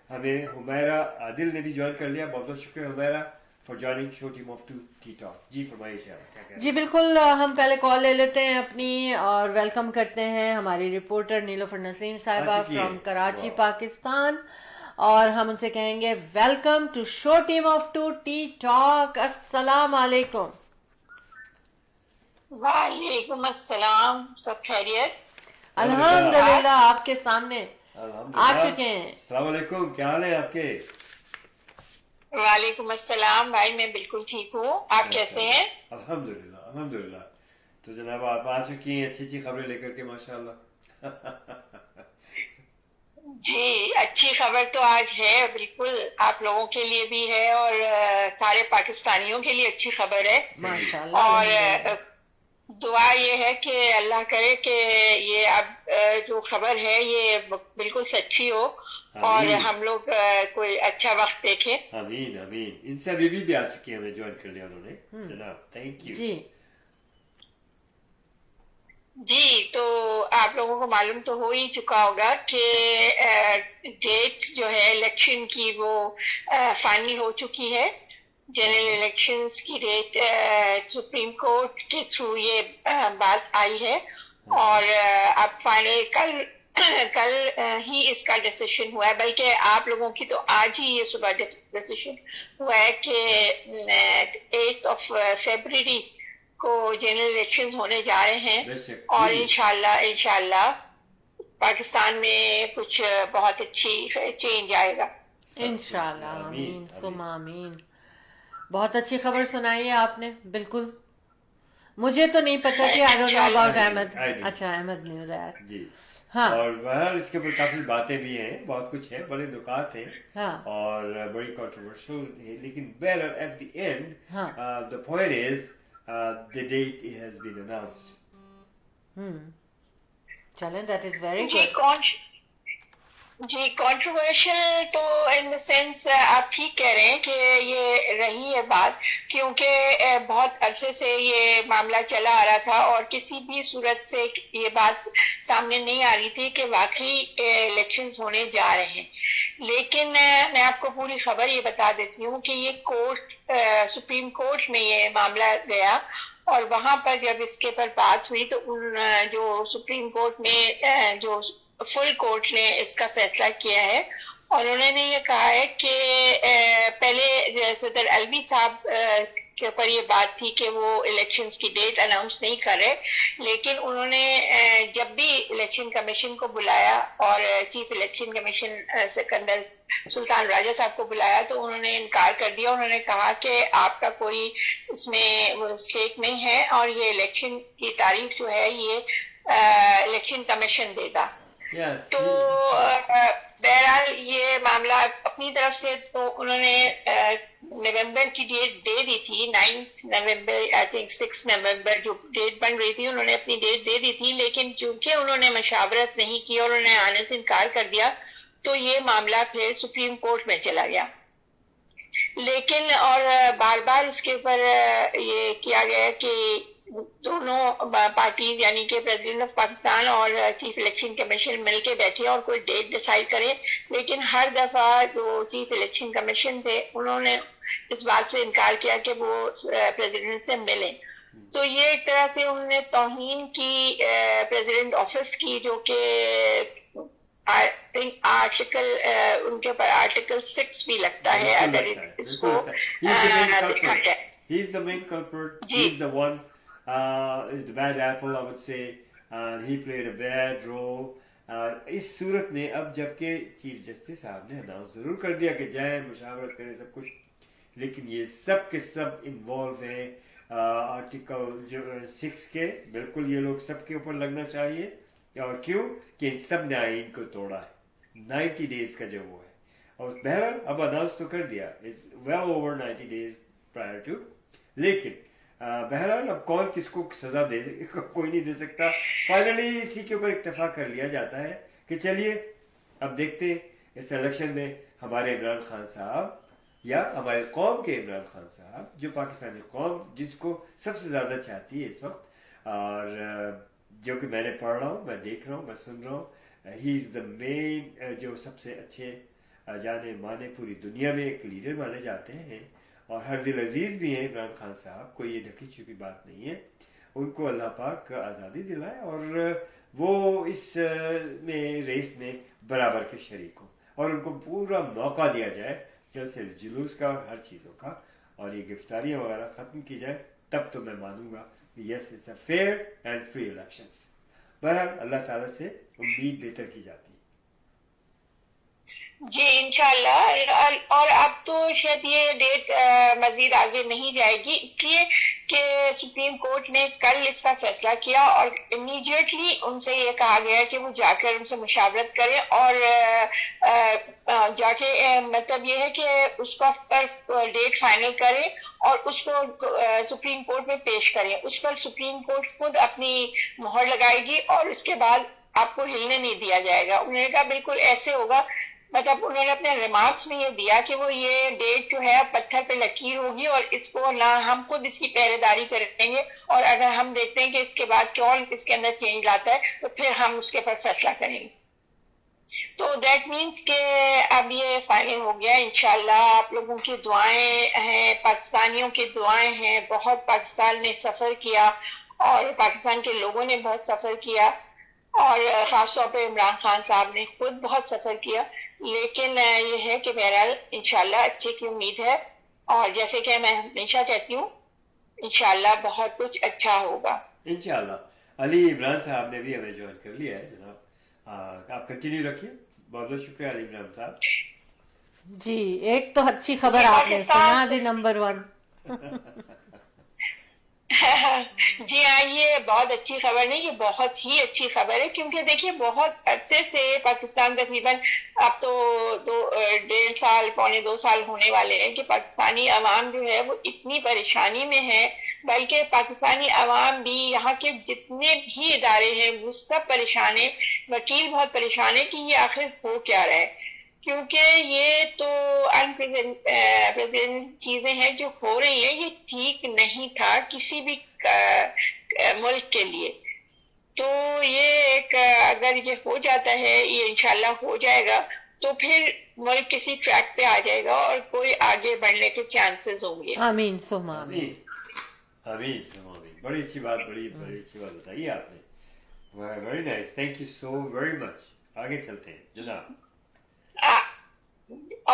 हमें हुमैरा आदिल ने भी ज्वाइन कर लिया। बहुत बहुत शुक्रिया Humaira for joining show team of two T talk. जी फरमाइए क्या कह रहे जी बिल्कुल, हम पहले कॉल ले लेते हैं अपनी और वेलकम करते हैं हमारी रिपोर्टर नीलोफर नसीम साहिबा आ चुकी फ्रॉम है। कराची वाह। पाकिस्तान, और हम उनसे कहेंगे welcome to show team of two T Talk. अस्सलाम वालेकुम। वालेकुम अस्सलाम, सब खैरियत? अल्हम्दुलिल्लाह आपके सामने अल्हम्दुलिल्लाह। आ चुके हैं। अस्सलाम वालेकुम, क्या हाल है आपके? वालेकुम अस्सलाम भाई, मैं बिल्कुल ठीक हूँ। आप कैसे हैं? अल्हम्दुलिल्लाह अल्हम्दुलिल्लाह। तो जनाब आप आ चुकी हैं अच्छी अच्छी खबरें लेकर के माशाल्लाह। जी अच्छी खबर तो आज है, बिल्कुल आप लोगों के लिए भी है और सारे पाकिस्तानियों के लिए अच्छी खबर है। माशाल्लाह और अल्हम्दुलिल्लाह। दुआ ये है कि अल्लाह करे कि ये अब जो खबर है ये बिल्कुल सच्ची हो और आमीन। हम लोग कोई अच्छा वक्त देखें। आमीन आमीन। इनसे अभी भी आ चुकी है, हमें ज्वाइन कर लिया उन्होंने जनाब, थैंक यू। जी जी तो आप लोगों को मालूम तो हो ही चुका होगा कि डेट जो है इलेक्शन की वो फाइनल हो चुकी है। जनरल इलेक्शंस की डेट सुप्रीम कोर्ट के थ्रू ये बात आई है और अब फाइनल कल ही इसका डिसीजन हुआ है, बल्कि आप लोगों की तो आज ही ये सुबह डिसीजन हुआ है कि 8 फरवरी को जनरल इलेक्शंस होने जा रहे हैं बेशक। और इंशाल्लाह पाकिस्तान में कुछ बहुत अच्छी चेंज आएगा। इंशाल्लाह आमीन, आमीन आमीन। सुम आमीन। बहुत अच्छी खबर सुनाई है आपने, बिल्कुल मुझे तो नहीं पता कि I don't know about Ahmed. I do। अच्छा अहमद न्यू दैट। जी हाँ और बहरहाल इसके ऊपर काफी बातें भी हैं, बहुत कुछ है, बड़े नुकात हैं हाँ और बड़ी कंट्रोवर्शियल है, लेकिन बहरहाल एट द एंड हाँ। The point is the date has been announced. चलें, दैट इज वेरी जी गुड। जी कंट्रोवर्शियल तो इन द सेंस आप ठीक कह रहे हैं कि ये रही है बात, क्योंकि बहुत अरसे से ये मामला चला आ रहा था और किसी भी सूरत से ये बात सामने नहीं आ रही थी कि वाकई इलेक्शंस होने जा रहे हैं। लेकिन मैं आपको पूरी खबर ये बता देती हूँ कि ये सुप्रीम कोर्ट में ये मामला गया और वहां पर जब इसके पर बात हुई तो उन जो सुप्रीम कोर्ट में जो फुल कोर्ट ने इसका फैसला किया है और उन्होंने ये कहा है कि पहले सदर अलवी साहब के ऊपर ये बात थी कि वो इलेक्शंस की डेट अनाउंस नहीं कर रहे, लेकिन उन्होंने जब भी इलेक्शन कमीशन को बुलाया और chief election commission Sikandar Sultan Raja साहब को बुलाया तो उन्होंने इनकार कर दिया। उन्होंने कहा कि आपका कोई इसमें स्टेक नहीं है और ये इलेक्शन की तारीख जो है ये इलेक्शन कमीशन देगा। Yes, तो बहरहाल ये मामला अपनी तरफ से तो उन्होंने नवंबर की डेट दे दी थी, 9 नवंबर आई थिंक 6 नवंबर जो डेट बन रही थी उन्होंने अपनी डेट दे दी थी, लेकिन चूंकि उन्होंने मशावरत नहीं की और उन्होंने आने से इनकार कर दिया तो ये मामला फिर सुप्रीम कोर्ट में चला गया। लेकिन और बार बार इसके ऊपर ये किया गया कि दोनों पार्टीज यानी कि प्रेसिडेंट ऑफ पाकिस्तान और चीफ इलेक्शन कमीशन मिलके बैठे और कोई डेट डिसाइड करे, लेकिन हर दफा जो चीफ इलेक्शन कमीशन थे उन्होंने इस बात से इनकार किया कि वो प्रेसिडेंट से मिले। तो ये एक तरह से उन्होंने तौहीन की प्रेसिडेंट ऑफिस की, जो कि आई थिंक आर्टिकल उनके ऊपर आर्टिकल 6 भी लगता है अगर इसको देखा जाए। He is the main culprit. Ji. He is the one. Is the bad apple, I would say. He played a bad role. इस सूरत में अब जबकि चीफ जस्टिस साहब ने अनाउंस जरूर कर दिया कि जाए मुशावरत करें सब कुछ, लेकिन ये सब के सब इन्वॉल्व हैं आर्टिकल जो 6 के, बिल्कुल ये लोग सबके ऊपर लगना चाहिए। और क्यों कि इन सब ने आइन को तोड़ा है 90 डेज का जो वो है, और बहरहाल अब अनाउंस तो कर दिया is well over 90 days prior to, लेकिन बहरहाल अब कौन किसको सजा दे कोई नहीं दे सकता। फाइनली इसी के ऊपर इत्तेफाक कर लिया जाता है कि चलिए अब देखते इस इलेक्शन में हमारे इमरान खान साहब या हमारे कौम के इमरान खान साहब, जो पाकिस्तानी कौम जिसको सबसे ज्यादा चाहती है इस वक्त, और जो कि मैंने पढ़ रहा हूँ, मैं देख रहा हूँ, मैं सुन रहा हूँ, ही इज द मेन जो सबसे अच्छे जाने माने पूरी दुनिया में एक लीडर माने जाते हैं और हर दिल अजीज भी हैं इमरान खान साहब, कोई ये ढकी छुपी बात नहीं है। उनको अल्लाह पाक आज़ादी दिलाए और वो इस में रेस में बराबर के शरीक हो और उनको पूरा मौका दिया जाए जल्द से जुलूस का और हर चीज़ों का, और ये गिरफ्तारियाँ वगैरह ख़त्म की जाए, तब तो मैं मानूंगा yes it's a fair and free elections. बहरहाल अल्लाह ताला से उम्मीद बेहतर की जाती है। जी इंशाल्लाह। और अब तो शायद ये डेट मजीद आगे नहीं जाएगी, इसलिए कि सुप्रीम कोर्ट ने कल इसका फैसला किया और इमीडिएटली उनसे ये कहा गया कि वो जाकर उनसे मुशावरत करें और जाके मतलब ये है कि उसका डेट फाइनल करें और उसको सुप्रीम कोर्ट में पेश करें। उस पर सुप्रीम कोर्ट खुद अपनी मोहर लगाएगी और उसके बाद आपको हिलने नहीं दिया जाएगा। उन्होंने कहा बिल्कुल ऐसे होगा, मतलब उन्होंने अपने रिमार्क्स में ये दिया कि वो ये डेट जो है पत्थर पे लकीर होगी और इसको ना हम खुद इसकी पहरेदारी करेंगे और अगर हम देखते हैं कि इसके बाद कौन इसके अंदर चेंज लाता है तो फिर हम उसके ऊपर फैसला करेंगे। तो दैट मीन्स के अब ये फाइनल हो गया इंशाल्लाह। आप लोगों की दुआएं हैं, पाकिस्तानियों की दुआएं हैं, बहुत पाकिस्तान ने सफर किया और पाकिस्तान के लोगों ने बहुत सफर किया और खासतौर पे इमरान खान साहब ने खुद बहुत सफर किया, लेकिन ये है कि बहरहाल इंशाल्लाह अच्छे की उम्मीद है और जैसे कि मैं हमेशा कहती हूँ इंशाल्लाह बहुत कुछ अच्छा होगा इंशाल्लाह। अली इमरान साहब ने भी हमें ज्वाइन कर लिया है जनाब, आप कंटिन्यू रखिए। बहुत बहुत शुक्रिया अली इमरान साहब जी। एक तो अच्छी खबर आपने सुना दी, नंबर 1 जी हाँ, ये बहुत अच्छी खबर नहीं, ये बहुत ही अच्छी खबर है क्योंकि देखिए बहुत अरसे से पाकिस्तान तकरीबन अब तो 1.5 साल पौने 2 साल होने वाले हैं कि पाकिस्तानी अवाम जो है वो इतनी परेशानी में है, बल्कि पाकिस्तानी अवाम भी यहाँ के जितने भी इदारे हैं वो सब परेशान है, वकील बहुत परेशान है कि ये आखिर हो क्या रहा है, क्योंकि ये तो अनप्रेसिडेंट चीजें हैं जो हो रही हैं, ये ठीक नहीं था किसी भी मुल्क के लिए। तो ये एक अगर ये हो जाता है, ये इंशाल्लाह हो जाएगा तो फिर मुल्क किसी ट्रैक पे आ जाएगा और कोई आगे बढ़ने के चांसेस होंगे। आमीन सुमा आमीन। आमीन सुमा आमीन। बड़ी अच्छी बात, बड़ी अच्छी बात बताई आपने, very nice, thank you so very much. आगे चलते हैं जनाब।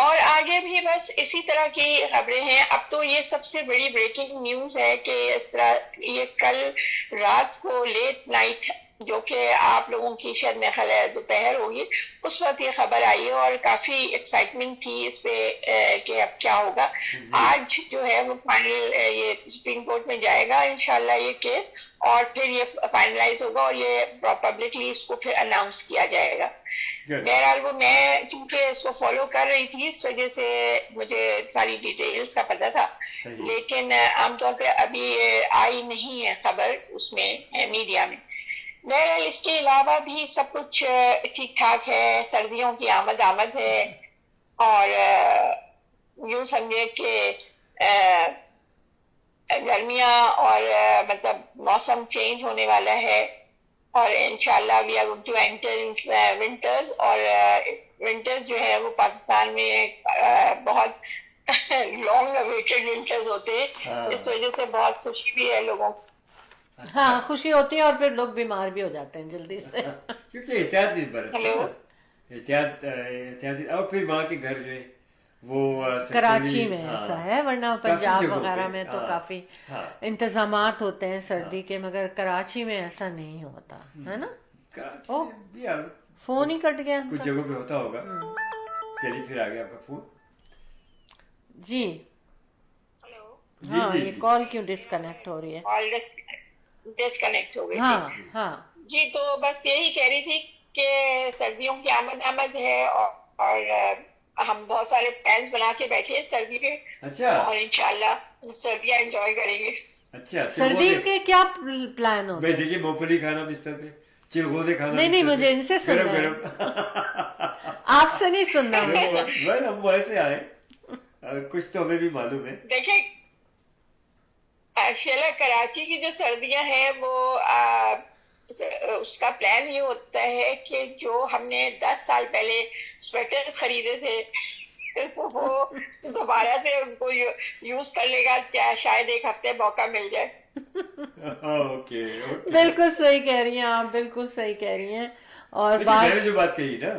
اور آگے بھی بس اسی طرح کی خبریں ہیں. اب تو یہ سب سے بڑی بریکنگ نیوز ہے کہ اس طرح یہ کل رات کو لیٹ نائٹ جو کہ آپ لوگوں کی شاید میں خیال ہے دوپہر ہوگی اس وقت یہ خبر آئی ہے اور کافی ایکسائٹمنٹ تھی اس پہ کہ اب کیا ہوگا. آج جو ہے وہ فائنل یہ سپریم کورٹ میں جائے گا انشاءاللہ یہ کیس اور پھر یہ فائنلائز ہوگا اور یہ پبلکلی اس کو پھر اناؤنس کیا جائے گا. بہرحال وہ میں چونکہ اس کو فالو کر رہی تھی اس وجہ سے مجھے ساری ڈیٹیلز کا پتہ تھا لیکن عام طور پہ ابھی آئی نہیں ہے خبر اس میں میڈیا میں. بہرحال اس کے علاوہ بھی سب کچھ ٹھیک ٹھاک ہے. سردیوں کی آمد ہے اور یوں سمجھے کہ گرمیاں اور مطلب موسم چینج ہونے والا ہے اور انشاءاللہ we are going to enter winters اور ونٹرز جو ہے وہ پاکستان میں بہت لانگ اویٹڈ ونٹرز ہوتے ہیں. اس وجہ سے بہت خوشی بھی ہے لوگوں کو. ہاں خوشی ہوتی ہے اور پھر لوگ بیمار بھی ہو جاتے ہیں جلدی سے کیونکہ احتیاط نہیں برتتے نا احتیاط اور پھر وہاں کے گھر جو ہے وہ کراچی میں ایسا ہے ورنہ پنجاب وغیرہ میں تو کافی انتظامات ہوتے ہیں سردی کے مگر کراچی میں ایسا نہیں ہوتا ہے نا. فون ہی کٹ گیا کچھ جگہوں پہ ہوتا ہوگا. چلیے پھر آگے آپ کا فون. جی ہاں یہ کال کیوں ڈسکنیکٹ ہو رہی ہے؟ ڈسکنیکٹ ہو گئی. ہاں جی تو بس یہی کہہ رہی تھی کہ سردیوں کی آمد ہے اور ہم بہت سارے پلانز بنا کے بیٹھے ہیں سردی پہ. اچھا. اور انشاءاللہ سردیاں انجوائے کریں گے. اچھا سردی کے کیا پلان ہو؟ دیکھیے مونگ پھلی کھانا بستر پہ, چلغوزے کھانا. نہیں مجھے ان سے سننا ہے, آپ سے نہیں سننا. ہم ویسے آئے کچھ تو ہمیں بھی معلوم ہے. دیکھیں شیلا کراچی کی جو سردیاں ہیں وہ اس کا پلان یہ ہوتا ہے کہ جو ہم نے 10 سال پہلے سویٹرز خریدے تھے وہ دوبارہ سے ان کو یوز کرنے کا شاید ایک ہفتے موقع مل جائے. بالکل صحیح کہہ رہی ہیں آپ, بالکل صحیح کہہ رہی ہیں. اور میں نے جو بات کہی نا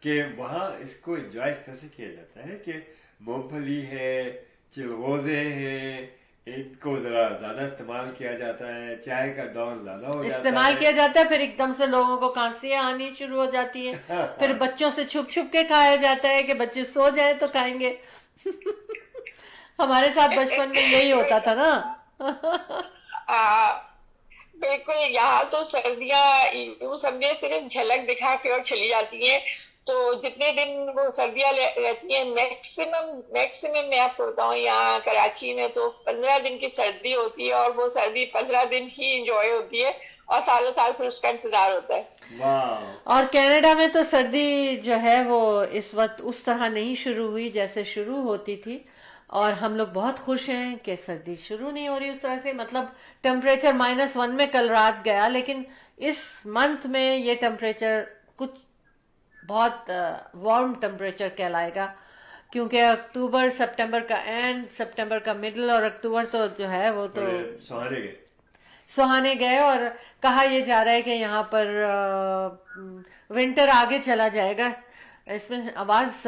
کہ وہاں اس کو انجوائے اس طرح سے کیا جاتا ہے کہ مونگ پھلی ہے, چلغوزے ہیں, ان کو ذرا زیادہ استعمال کیا جاتا ہے, چائے کا دور زیادہ ہو جاتا ہے, استعمال کیا جاتا ہے, پھر ایک دم سے لوگوں کو کھانسیاں آنی شروع ہو جاتی ہیں, پھر بچوں سے چھپ چھپ کے کھایا جاتا ہے کہ بچے سو جائیں تو کھائیں گے. ہمارے ساتھ بچپن میں یہی ہوتا تھا نا. بالکل. یہاں تو سردیاں یوں سمجھے صرف جھلک دکھا کے اور چلی جاتی ہیں. تو جتنے دن وہ سردیاں رہتی ہیں میکسیمم میں آپ کو بتاؤں یہاں کراچی میں تو 15 دن کی سردی ہوتی ہے اور وہ سردی 15 دن ہی انجوائے ہوتی ہے اور سالوں سال پھر اس کا انتظار ہوتا ہے. اور کینیڈا میں تو سردی جو ہے وہ اس وقت اس طرح نہیں شروع ہوئی جیسے شروع ہوتی تھی, اور ہم لوگ بہت خوش ہیں کہ سردی شروع نہیں ہو رہی اس طرح سے. مطلب ٹیمپریچر -1 میں کل رات گیا, لیکن اس منتھ میں یہ ٹیمپریچر کچھ بہت وارم ٹیمپریچر کہلائے گا, کیونکہ اکتوبر سپٹمبر کا اینڈ, سپٹمبر کا مڈل اور اکتوبر تو جو ہے وہ تو سہانے گئے. اور کہا یہ جا رہا ہے کہ یہاں پر ونٹر آگے چلا جائے گا, اس میں آواز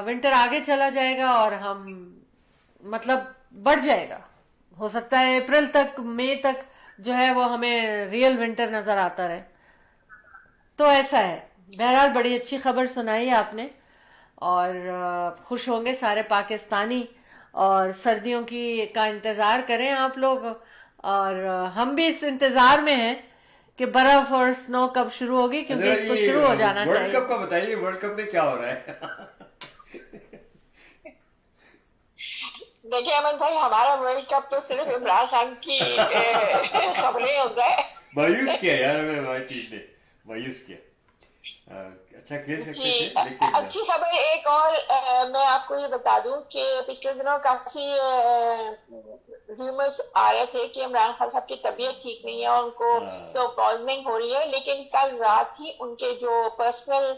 ونٹر آگے چلا جائے گا اور ہم مطلب بڑھ جائے گا. ہو سکتا ہے اپریل تک, مئی تک جو ہے وہ ہمیں ریئل ونٹر نظر آتا رہے. تو ایسا ہے. بہرحال بڑی اچھی خبر سنائی آپ نے اور خوش ہوں گے سارے پاکستانی, اور سردیوں کا انتظار کریں آپ لوگ, اور ہم بھی اس انتظار میں ہیں کہ برف اور سنو کب شروع ہوگی, کیونکہ اس کو شروع ہو جانا چاہیے. ورلڈ کپ کا بتائیے, ورلڈ کپ میں کیا ہو رہا ہے؟ دیکھیں احمد بھائی, ہمارا ورلڈ کپ تو صرف عمران خان کی خبریں ہوتا ہے. مایوس کیا یار ہماری ٹیم نے, مایوس کیا. اچھا کھیل سکتے تھے. اچھی خبر ایک اور میں آپ کو یہ بتا دوں کہ پچھلے دنوں کافی ریومرز آ رہے تھے کہ عمران خان صاحب کی طبیعت ٹھیک نہیں ہے اور ان کو سو پوائزننگ ہو رہی ہے, لیکن کل رات ہی ان کے جو پرسنل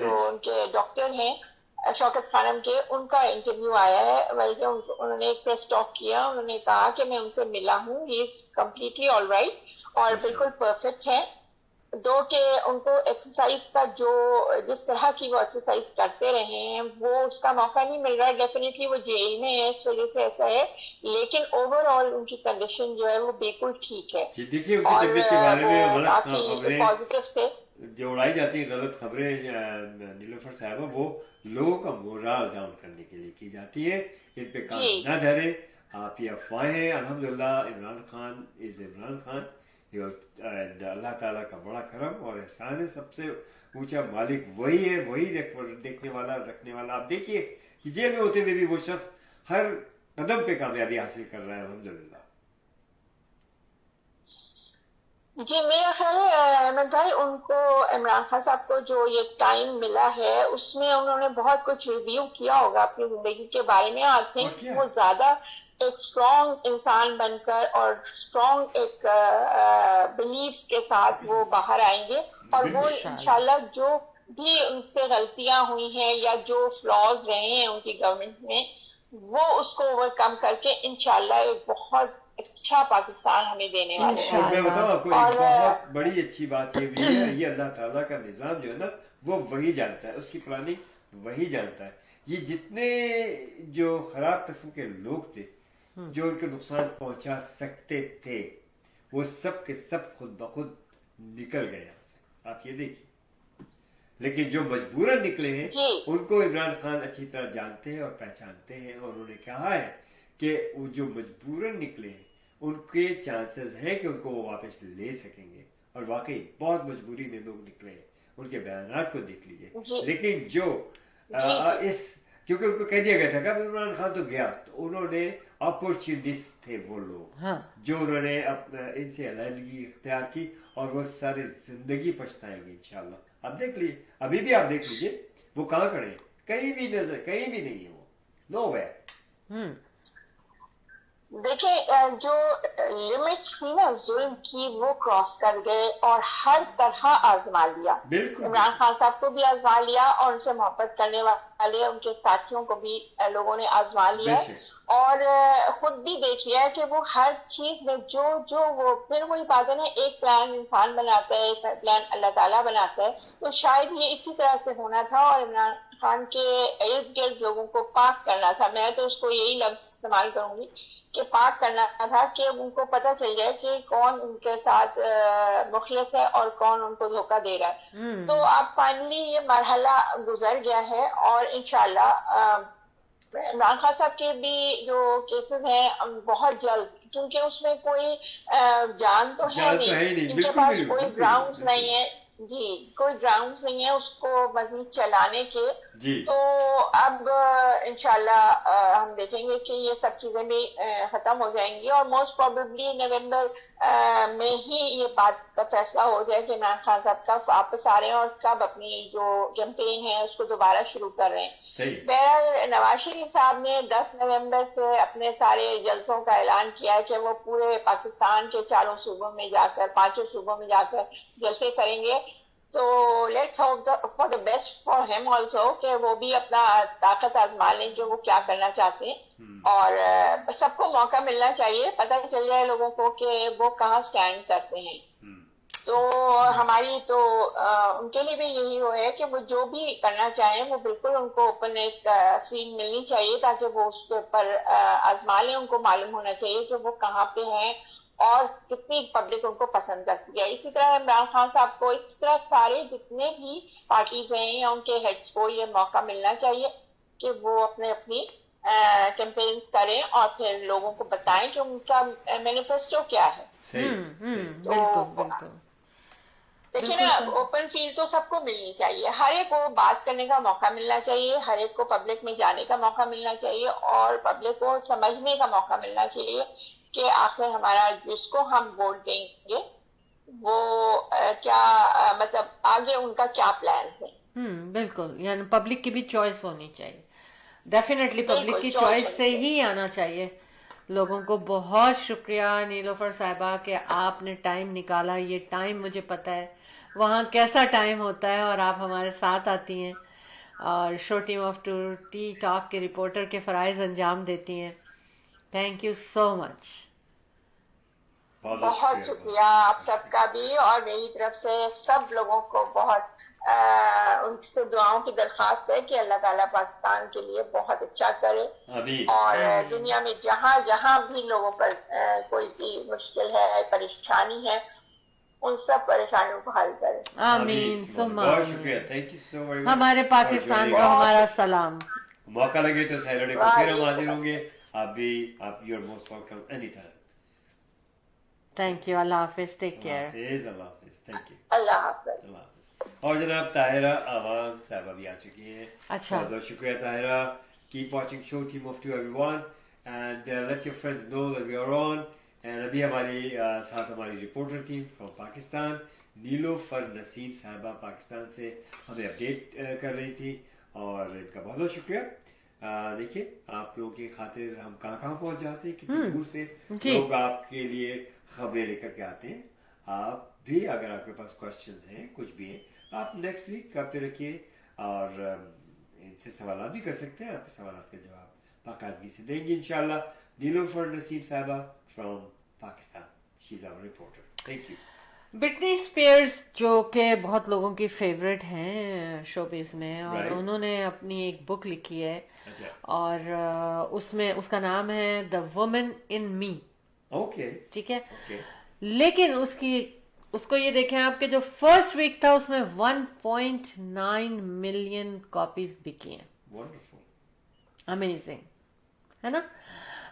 جو ان کے ڈاکٹر ہیں شوکت خانم کے, ان کا انٹرویو آیا ہے, بلکہ انہوں نے ایک پریس ٹاک کیا. انہوں نے کہا کہ میں ان سے ملا ہوں, ہی از کمپلیٹلی آل رائٹ اور بالکل پرفیکٹ ہے. दो कि उनको एक्सरसाइज का जो जिस तरह की वो एक्सरसाइज करते रहे हैं वो उसका मौका नहीं मिल रहा है. डेफिनेटली वो जेल में है, इस वजह से ऐसा है, लेकिन ओवरऑल उनकी कंडीशन जो है वो बिल्कुल ठीक है जी देखिए उनकी और तबीयत के बारे में वो गलत काफी खबरें पॉजिटिव थे. जो उड़ाई जाती है गलत खबरें नीलोफर साहबा, वो लोगों का मोरल डाउन करने के लिए की जाती है. इन पे कान जी. न धरे. आप ये अफवाहें हैं. अल्हम्दुलिल्लाह इमरान खान इज इमरान खान. अल्लाह ताला का बड़ा करम और एहसान है. सबसे ऊंचा मालिक वही है, वही देखने वाला रखने वाला. आप देखिए कि जेल में होते हुए भी वो शख्स हर कदम पे कामयाबी हासिल कर रहा है अल्हम्दुलिल्लाह. जी मेरा ख्याल है अहमद भाई, उनको इमरान खान साहब को जो ये टाइम मिला है उसमें उन्होंने बहुत कुछ रिव्यू किया होगा अपनी जिंदगी के बारे में. आई थिंक क्या? वो ज्यादा एक स्ट्रॉन्ग इंसान बनकर और स्ट्रॉन्ग एक बिलीव्स के साथ वो बाहर आएंगे और वो इंशाल्लाह जो भी उनसे गलतियां हुई हैं या जो फ्लॉज रहे हैं उनकी गवर्नमेंट में वो उसको ओवरकम करके इंशाल्लाह एक बहुत अच्छा पाकिस्तान हमें देने वाले हैं. और मैं बताऊं आपको एक और बहुत बड़ी अच्छी बात ये भी है, ये अल्लाह ताला का निजाम जो है ना वो वही जानता है, उसकी प्लानिंग वही जानता है. ये जितने जो खराब किस्म के लोग थे जो उनको नुकसान पहुंचा सकते थे वो सब के सब खुद ब खुद निकल गए यहाँ से. आप ये देखिए. लेकिन जो मजबूरन निकले हैं जी. उनको इमरान खान अच्छी तरह जानते हैं और पहचानते हैं और उन्होंने कहा है कि वो जो मजबूरन निकले हैं उनके चांसेस हैं कि उनको वो वापस ले सकेंगे. और वाकई बहुत मजबूरी में लोग निकले हैं. उनके बयानात को देख लीजिए. जी. लेकिन जो इस क्योंकि उनको कह दिया गया था कि इमरान खान तो गया, तो उन्होंने अपॉर्चुनिस्ट थे वो लोग. हाँ. जो उन्होंने इनसे अलहदगी इख्तियार की और वो सारी जिंदगी पछताएंगे इंशाल्लाह. आप देख लीजिए, अभी भी आप देख लीजिए वो कहाँ खड़े हैं. कहीं भी नहीं है वो. नो वे. देखिए जो लिमिट्स थी ना जुल्म की वो क्रॉस कर गए और हर तरह आजमा लिया. बिल्कुल. इमरान खान साहब को भी आजमा लिया और उनसे मोहब्बत करने वाले उनके साथियों को भी लोगों ने आजमा लिया और खुद भी देख लिया है कि वो हर चीज में जो वो फिर वही बात है ना, एक प्लान इंसान बनाता है, एक प्लान अल्लाह ताला बनाता है. तो शायद ये इसी तरह से होना था और इमरान खान के इर्द गिर्द लोगों को पाक करना था. मैं तो उसको यही लफ्ज इस्तेमाल करूंगी कि पाक करना था कि उनको पता चल जाए कि कौन उनके साथ मुखलिस है और कौन उनको धोखा दे रहा है. तो अब फाइनली ये मरहला गुजर गया है और इंशाल्लाह इमरान खान साहब के भी जो केसेस हैं बहुत जल्द, क्योंकि उसमें कोई जान तो है नहीं, इनके पास कोई ग्राउंड्स नहीं है जी, कोई ग्राउंड्स नहीं है उसको मजीद चलाने के. तो अब इंशाल्लाह हम देखेंगे कि ये सब चीजें भी खत्म हो जाएंगी और मोस्ट प्रोबेबली नवंबर में ही ये बात का फैसला हो जाए कि इमरान खान साहब कब वापस आ रहे हैं और कब अपनी जो कैंपेन है उसको दोबारा शुरू कर रहे हैं. बहरहाल नवाज शरीफ साहब ने 10 नवंबर से अपने सारे जलसों का ऐलान किया है कि वो पूरे पाकिस्तान के 4 सूबों में जाकर 5 सूबों में जाकर जलसे करेंगे. तो let's hope for the best for him also कि वो भी अपना ताकत आजमा लें कि वो क्या करना चाहते हैं और सबको मौका मिलना चाहिए, पता चल जाए लोगों को कि वो कहाँ स्टैंड करते हैं. तो हमारी तो उनके लिए भी यही हो है कि वो जो भी करना चाहें वो बिल्कुल उनको ओपन एक सीन मिलनी चाहिए ताकि वो उसके ऊपर आजमा लें. उनको मालूम होना चाहिए कि वो कहाँ पे हैं और कितनी पब्लिक उनको पसंद करती है. इसी तरह इमरान खान साहब को इस तरह सारे जितने भी पार्टीज हैं या उनके हेड्स को ये मौका मिलना चाहिए कि वो अपनी कैंपेन्स करें और फिर लोगों को बताएं कि उनका मैनिफेस्टो क्या है. बिल्कुल. देखिए ना, ओपन फील्ड तो सबको मिलनी चाहिए, हर एक को बात करने का मौका मिलना चाहिए, हर एक को पब्लिक में जाने का मौका मिलना चाहिए और पब्लिक को समझने का मौका मिलना चाहिए कि आखिर हमारा जिसको हम वोट देंगे वो क्या मतलब आगे उनका क्या प्लान है. बिल्कुल. यानी पब्लिक की भी चॉइस होनी चाहिए. डेफिनेटली पब्लिक की चॉइस से ही आना चाहिए. लोगों को बहुत शुक्रिया नीलोफर साहिबा कि आपने टाइम निकाला. ये टाइम मुझे पता है वहाँ कैसा टाइम होता है और आप हमारे साथ आती हैं और show team of T talk के रिपोर्टर के फ़राइज़ अंजाम देती हैं. Thank you so much. बहुत शुक्रिया आप सबका भी, और मेरी तरफ से सब लोगों को बहुत उनसे दुआओं की दरख्वास्त है कि अल्लाह ताला पाकिस्तान के लिए बहुत अच्छा करे, आमीन। और दुनिया में जहाँ जहाँ भी लोगों पर कोई भी मुश्किल है, परेशानी है, उन सब परेशानियों को हल करे। आमीन सुम्मा बहुत आमीन। शुक्रिया, थैंक यू सो मच। हमारे पाकिस्तान को हमारा सलाम। मौका लगे तो सैटरडे को फिर हम हाजिर होंगे। आप you are most welcome any time. Thank you, अल्लाह हाफिज, टेक केयर। अल्लाह हाफिज, थैंक यू, अल्लाह हाफ़िज़। अल्लाह हाफिज। और जनाब ताहिरा आवान साहबा भी आ चुकी हैं। अच्छा। बहुत बहुत शुक्रिया Tahira. Keep watching show team of two everyone and let your friends know that we are on. And अभी हमारी साथ हमारी reporter team from Pakistan Nilofar Naseem साहबा पाकिस्तान से हमें अपडेट कर रही थी, और इनका बहुत बहुत शुक्रिया। देखिए आप लोगों की खातिर हम कहाँ कहाँ पहुंच जाते हैं, कितनी दूर से जी। लोग आपके लिए खबरें लेकर के आते हैं। आप भी अगर आपके पास क्वेश्चंस हैं, कुछ भी है, आप नेक्स्ट वीक आप पे रखिए, और इनसे सवाल भी कर सकते हैं। आपके सवाल के जवाब बाकायदगी से देंगे इंशाल्लाह। नीलोफर नसीम साहबा from Pakistan, she is our reporter. Thank you. Britney Spears जो कि बहुत लोगों की फेवरेट हैं शोबिज में, और Right. उन्होंने अपनी एक बुक लिखी है, अच्छा, और उसमें उसका नाम है the woman in me, okay ठीक है। ओके, लेकिन उसको ये देखें आपके जो फर्स्ट वीक था उसमें 1.9 मिलियन कॉपीज बिकी हैं। वंडरफुल, अमेजिंग है ना।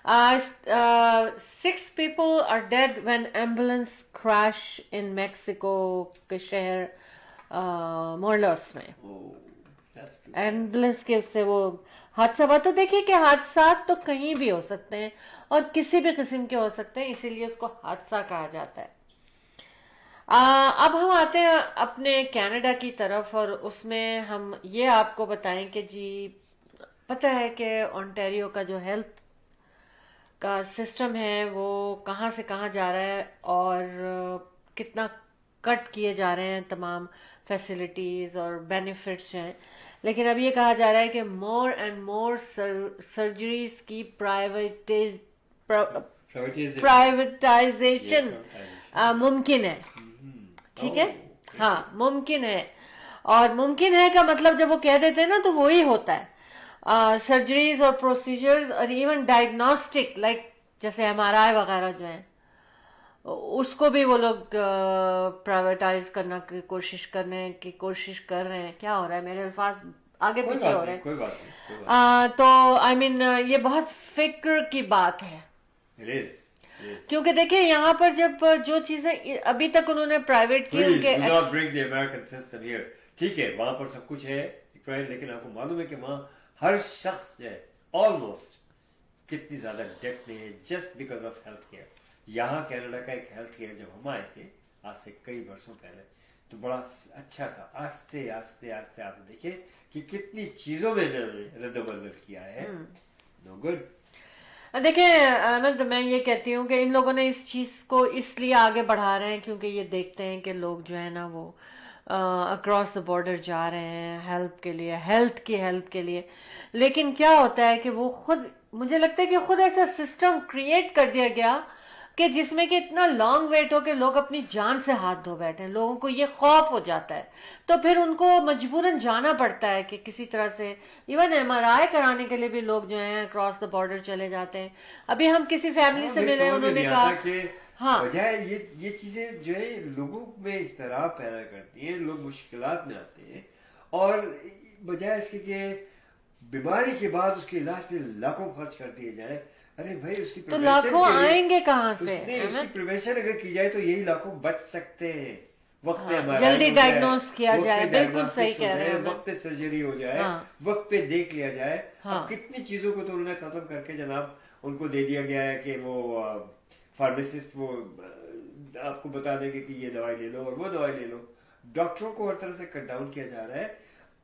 6 people are dead when ambulance crash in Mexico के शहर मोरलोस में। Oh that's good. एम्बुलेंस के उससे वो हादसा हुआ। तो देखिए कि हादसा तो कहीं भी हो सकते हैं और किसी भी किस्म के हो सकते हैं, इसीलिए उसको हादसा कहा जाता है। अब हम आते हैं अपने कनाडा की तरफ, और उसमें हम ये आपको बताएं कि जी पता है कि ओंटारियो का जो हेल्थ का सिस्टम है वो कहाँ से कहाँ जा रहा है, और कितना कट किए जा रहे हैं तमाम फैसिलिटीज और बेनिफिट्स हैं। लेकिन अब ये कहा जा रहा है कि मोर एंड मोर सर्जरीज की प्राइवेटाइजेशन मुमकिन है, ठीक है। हाँ मुमकिन है, और मुमकिन है का मतलब जब वो कह देते हैं ना तो वही होता है। सर्जरीज और प्रोसीजर्स और इवन डायग्नोस्टिक लाइक जैसे MRI वगैरह जो है उसको भी वो लोग प्राइवेटाइज करना की कोशिश कर रहे हैं। क्या हो रहा है, मेरे अल्फाज आगे पीछे हो रहे हैं। कोई बात नहीं। तो आई मीन ये बहुत फिक्र की बात है, It is. क्योंकि देखिए यहाँ पर जब जो चीजें अभी तक उन्होंने प्राइवेट की Please उनके do not bring the American system here. ठीक है, वहां पर सब कुछ है, लेकिन आपको मालूम है कि वहां हर शख्स जो है ऑलमोस्ट कितनी ज्यादा डेट में है just because of health care. यहाँ कनाडा का एक हेल्थ केयर जब हम आए थे आज से कई वर्षों पहले तो बड़ा अच्छा था। आस्ते आस्ते आस्ते आपने देखे कि कितनी चीजों में रद्द-बदल किया है। No good. देखिए अहमद, मैं ये कहती हूँ कि इन लोगों ने इस चीज को इसलिए आगे बढ़ा रहे हैं क्योंकि ये देखते हैं कि लोग जो है ना वो अक्रॉस द बॉर्डर जा रहे हैं हेल्प के लिए, हेल्थ की हेल्प के लिए। लेकिन क्या होता है कि वो खुद, मुझे लगता है कि खुद ऐसा सिस्टम क्रिएट कर दिया गया कि जिसमें कि इतना लॉन्ग वेट हो कि लोग अपनी जान से हाथ धो बैठे हैं। लोगों को ये खौफ हो जाता है तो फिर उनको मजबूरन जाना पड़ता है कि किसी तरह से इवन MRI कराने के लिए भी लोग जो हैं क्रॉस द बॉर्डर चले जाते हैं। अभी हम किसी फैमिली से मिले, उन्होंने कहा कि हाँ बजाय ये चीजें जो है लोगों में इस तरह पैदा करती हैं, लोग मुश्किलात में आते हैं, और बजाय इसके कि बीमारी के बाद उसके इलाज पे लाखों खर्च कर दिए जाए। अरे भाई उसकी तो लाखों आएंगे कहाँ से? उसकी प्रिवेंशन अगर की जाए तो यही लाखों बच सकते हैं। वक्त पे हाँ, जल्दी डायग्नोस किया जाए, बिल्कुल सही कह रहे हैं, वक्त पे सर्जरी हो जाए, हाँ, वक्त पे देख लिया जाए। हाँ, अब कितनी चीजों को तो उन्होंने खत्म करके जनाब उनको दे दिया गया है कि वो फार्मासिस्ट वो आपको बता देंगे कि ये दवाई ले लो और वो दवाई ले लो। डॉक्टरों को हर तरह से कट डाउन किया जा रहा है।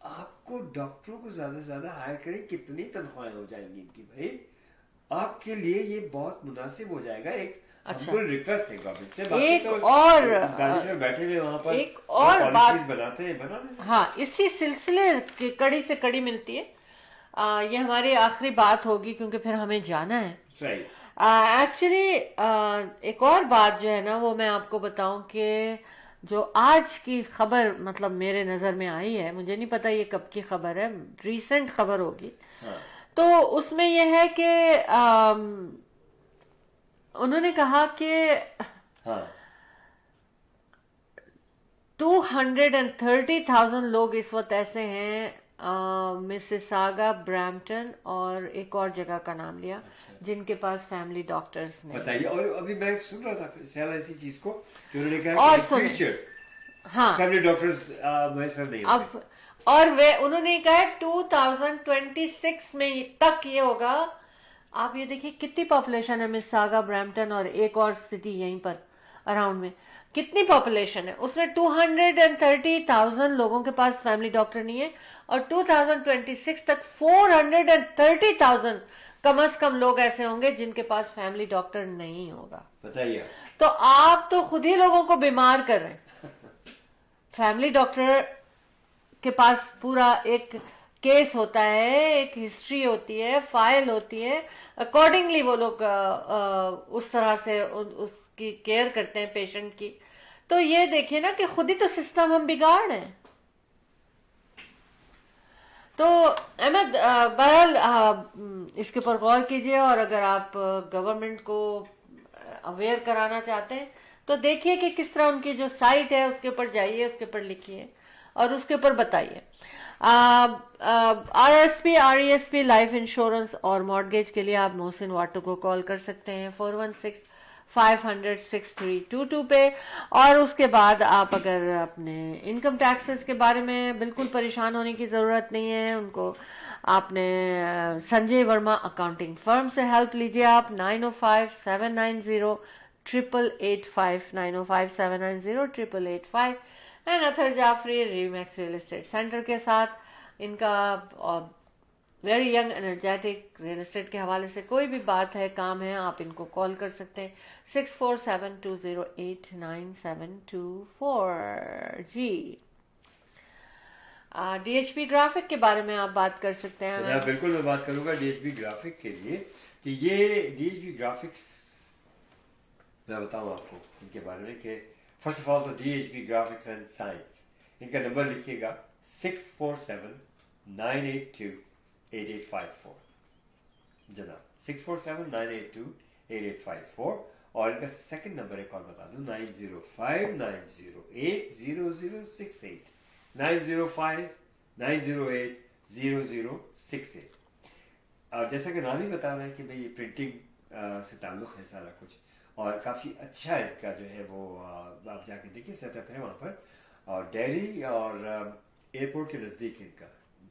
आपको डॉक्टरों को ज्यादा से ज्यादा हायर करें, कितनी तनख्वाहें हो जाएंगी इनकी भाई, आपके लिए ये बहुत मुनासिब हो जाएगा। एक अच्छा, रिक्वेस्ट है गवर्नमेंट से। एक तो और दानिश में बैठे हुए वहां पर एक और बात बनाते हैं। हाँ, इसी सिलसिले की कड़ी से कड़ी मिलती है। ये हमारी आखिरी बात होगी क्योंकि फिर हमें जाना है। सही। एक्चुअली एक और बात जो है ना वो मैं आपको बताऊं कि जो आज की खबर मतलब मेरे नजर में आई है, मुझे नहीं पता ये कब की खबर है, रीसेंट खबर होगी, तो उसमें यह है कि उन्होंने कहा कि 230,000 लोग इस वक्त ऐसे हैं मिसिसागा, ब्रैम्पटन और एक और जगह का नाम लिया जिनके पास फैमिली डॉक्टर्स नहीं। बताइए। और अभी मैं सुन रहा था शायद ऐसी चीज को कि उन्होंने कहा और कि सुनिए। फ्यूचर हाँ, फैमिली डॉक्टर्स मैसर नहीं होंगे। अब और वे उन्होंने कहा 2026 में तक ये होगा। आप ये देखिए कितनी पॉपुलेशन है मिसिसागा, ब्रैम्पटन और एक और सिटी यहीं पर अराउंड में, कितनी पॉपुलेशन है, उसमें 230,000 लोगों के पास फैमिली डॉक्टर नहीं है और 2026 तक 430,000 कम से कम लोग ऐसे होंगे जिनके पास फैमिली डॉक्टर नहीं होगा। बताइए। तो आप तो खुद ही लोगों को बीमार कर रहे हैं। फैमिली डॉक्टर के पास पूरा एक केस होता है, एक हिस्ट्री होती है, फाइल होती है, अकॉर्डिंगली वो लोग उस तरह से उसकी केयर करते हैं पेशेंट की। तो ये देखिए ना कि खुद ही तो सिस्टम हम बिगाड़ रहे हैं। तो अहमद बहरहाल इसके ऊपर गौर कीजिए और अगर आप गवर्नमेंट को अवेयर कराना चाहते हैं तो देखिए कि किस तरह उनकी जो साइट है उसके ऊपर जाइए, उसके ऊपर लिखिए और उसके ऊपर बताइए। RSP, RESP लाइफ इंश्योरेंस और मॉर्गेज के लिए आप मोहसिन वाटो को कॉल कर सकते हैं 416-500-6322 पे। और उसके बाद आप अगर अपने इनकम टैक्सेस के बारे में बिल्कुल परेशान होने की ज़रूरत नहीं है, उनको आपने संजय वर्मा अकाउंटिंग फर्म से हेल्प लीजिए आप 905-790-8885 905-790-8885 and Athar Jafri Remax real estate centre के साथ। इनका very young energetic real estate के हवाले से कोई भी बात है, काम है, आप इनको कॉल कर सकते हैं 6472089724 जी। DHP ग्राफिक के बारे में आप बात कर सकते हैं। मैं बिल्कुल मैं बात करूंगा DHP ग्राफिक के लिए कि ये DHP ग्राफिक्स मैं बताऊं आपको इनके बारे में कि फर्स्ट ऑफ ऑल तो DHP ग्राफिक्स एंड साइंस, इनका नंबर लिखिएगा 647-982-8854 जनाब 647-982-8854। और इनका सेकंड नंबर एक और बता दूं 905-908-0068 905-908-0068। और जैसा कि नाम ही बता रहे हैं कि भाई ये प्रिंटिंग से ताल्लुक़ है सारा कुछ, और काफ़ी अच्छा इनका जो है वो आप जाके देखिए सेटअप है वहाँ पर। और डेयरी और एयरपोर्ट के नज़दीक इनका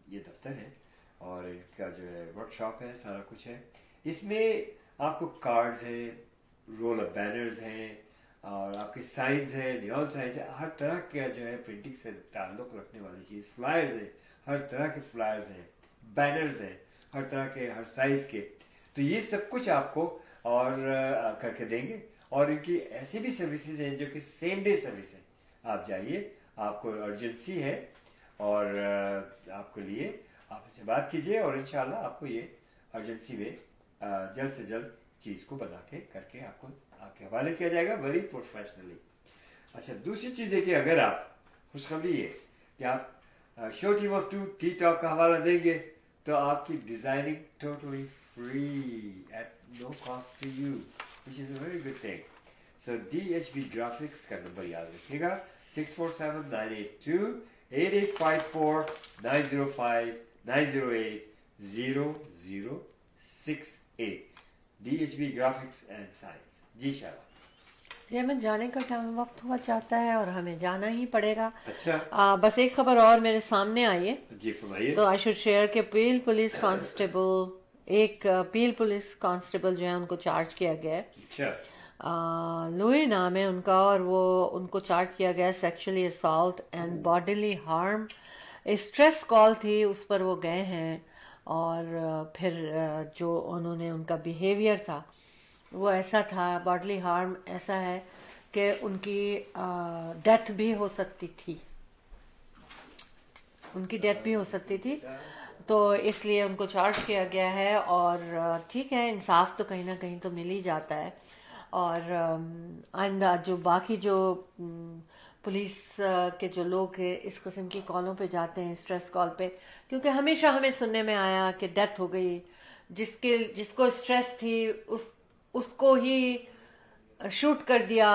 ये दफ्तर है और इनका जो है वर्कशॉप है, सारा कुछ है। इसमें आपको कार्ड्स हैं, रोल ऑफ बैनर्स हैं और आपके साइंस हैं, नियॉन साइंस है, हर तरह का जो है प्रिंटिंग से ताल्लुक़ रखने वाली चीज़, फ्लायर्स हैं, हर तरह के फ्लायर्स हैं, बैनर्स हैं, हर तरह के, हर साइज़ के। तो ये सब कुछ आपको और करके देंगे। और इनकी ऐसी भी सर्विसेज हैं जो कि सेम डे सर्विस है। आप जाइए, आपको अर्जेंसी है और आपको लिए आप इनसे बात कीजिए और इंशाल्लाह आपको ये अर्जेंसी में जल्द से जल्द चीज़ को बना के करके आपको आपके हवाले किया जाएगा वेरी प्रोफेशनली। अच्छा, दूसरी चीज़ है कि अगर आप खुशखबरी है कि आप show team of two T talk का हवाला देंगे तो आपकी designing totally free at no cost to you, which is a very good thing. So DHB Graphics का नंबर याद रखिएगा 647-982-8854 905-908-0068 DHB Graphics and Science। जी शाबाश। ये हमें जाने का टाइम वक्त हुआ चाहता है और हमें जाना ही पड़ेगा। अच्छा, बस एक खबर और मेरे सामने आई है जी फरमाइए। तो आई शुड शेयर के पील पुलिस कांस्टेबल, एक पील पुलिस कांस्टेबल जो है उनको चार्ज किया गया है। अच्छा, लुई नाम है उनका और वो उनको चार्ज किया गया sexually assault and bodily harm. Stress call थी, उस पर वो गए हैं और फिर जो उन्होंने उनका बिहेवियर था वो ऐसा था, बॉडीली हार्म ऐसा है कि उनकी डेथ भी हो सकती थी, उनकी डेथ भी हो सकती थी। तो इसलिए उनको चार्ज किया गया है। और ठीक है, इंसाफ तो कहीं ना कहीं तो मिल ही जाता है। और आइंदा जो बाकी जो पुलिस के जो लोग हैं इस किस्म की कॉलों पे जाते हैं, स्ट्रेस कॉल पे, क्योंकि हमेशा हमें सुनने में आया कि डेथ हो गई, जिसको स्ट्रेस थी उसको ही शूट कर दिया,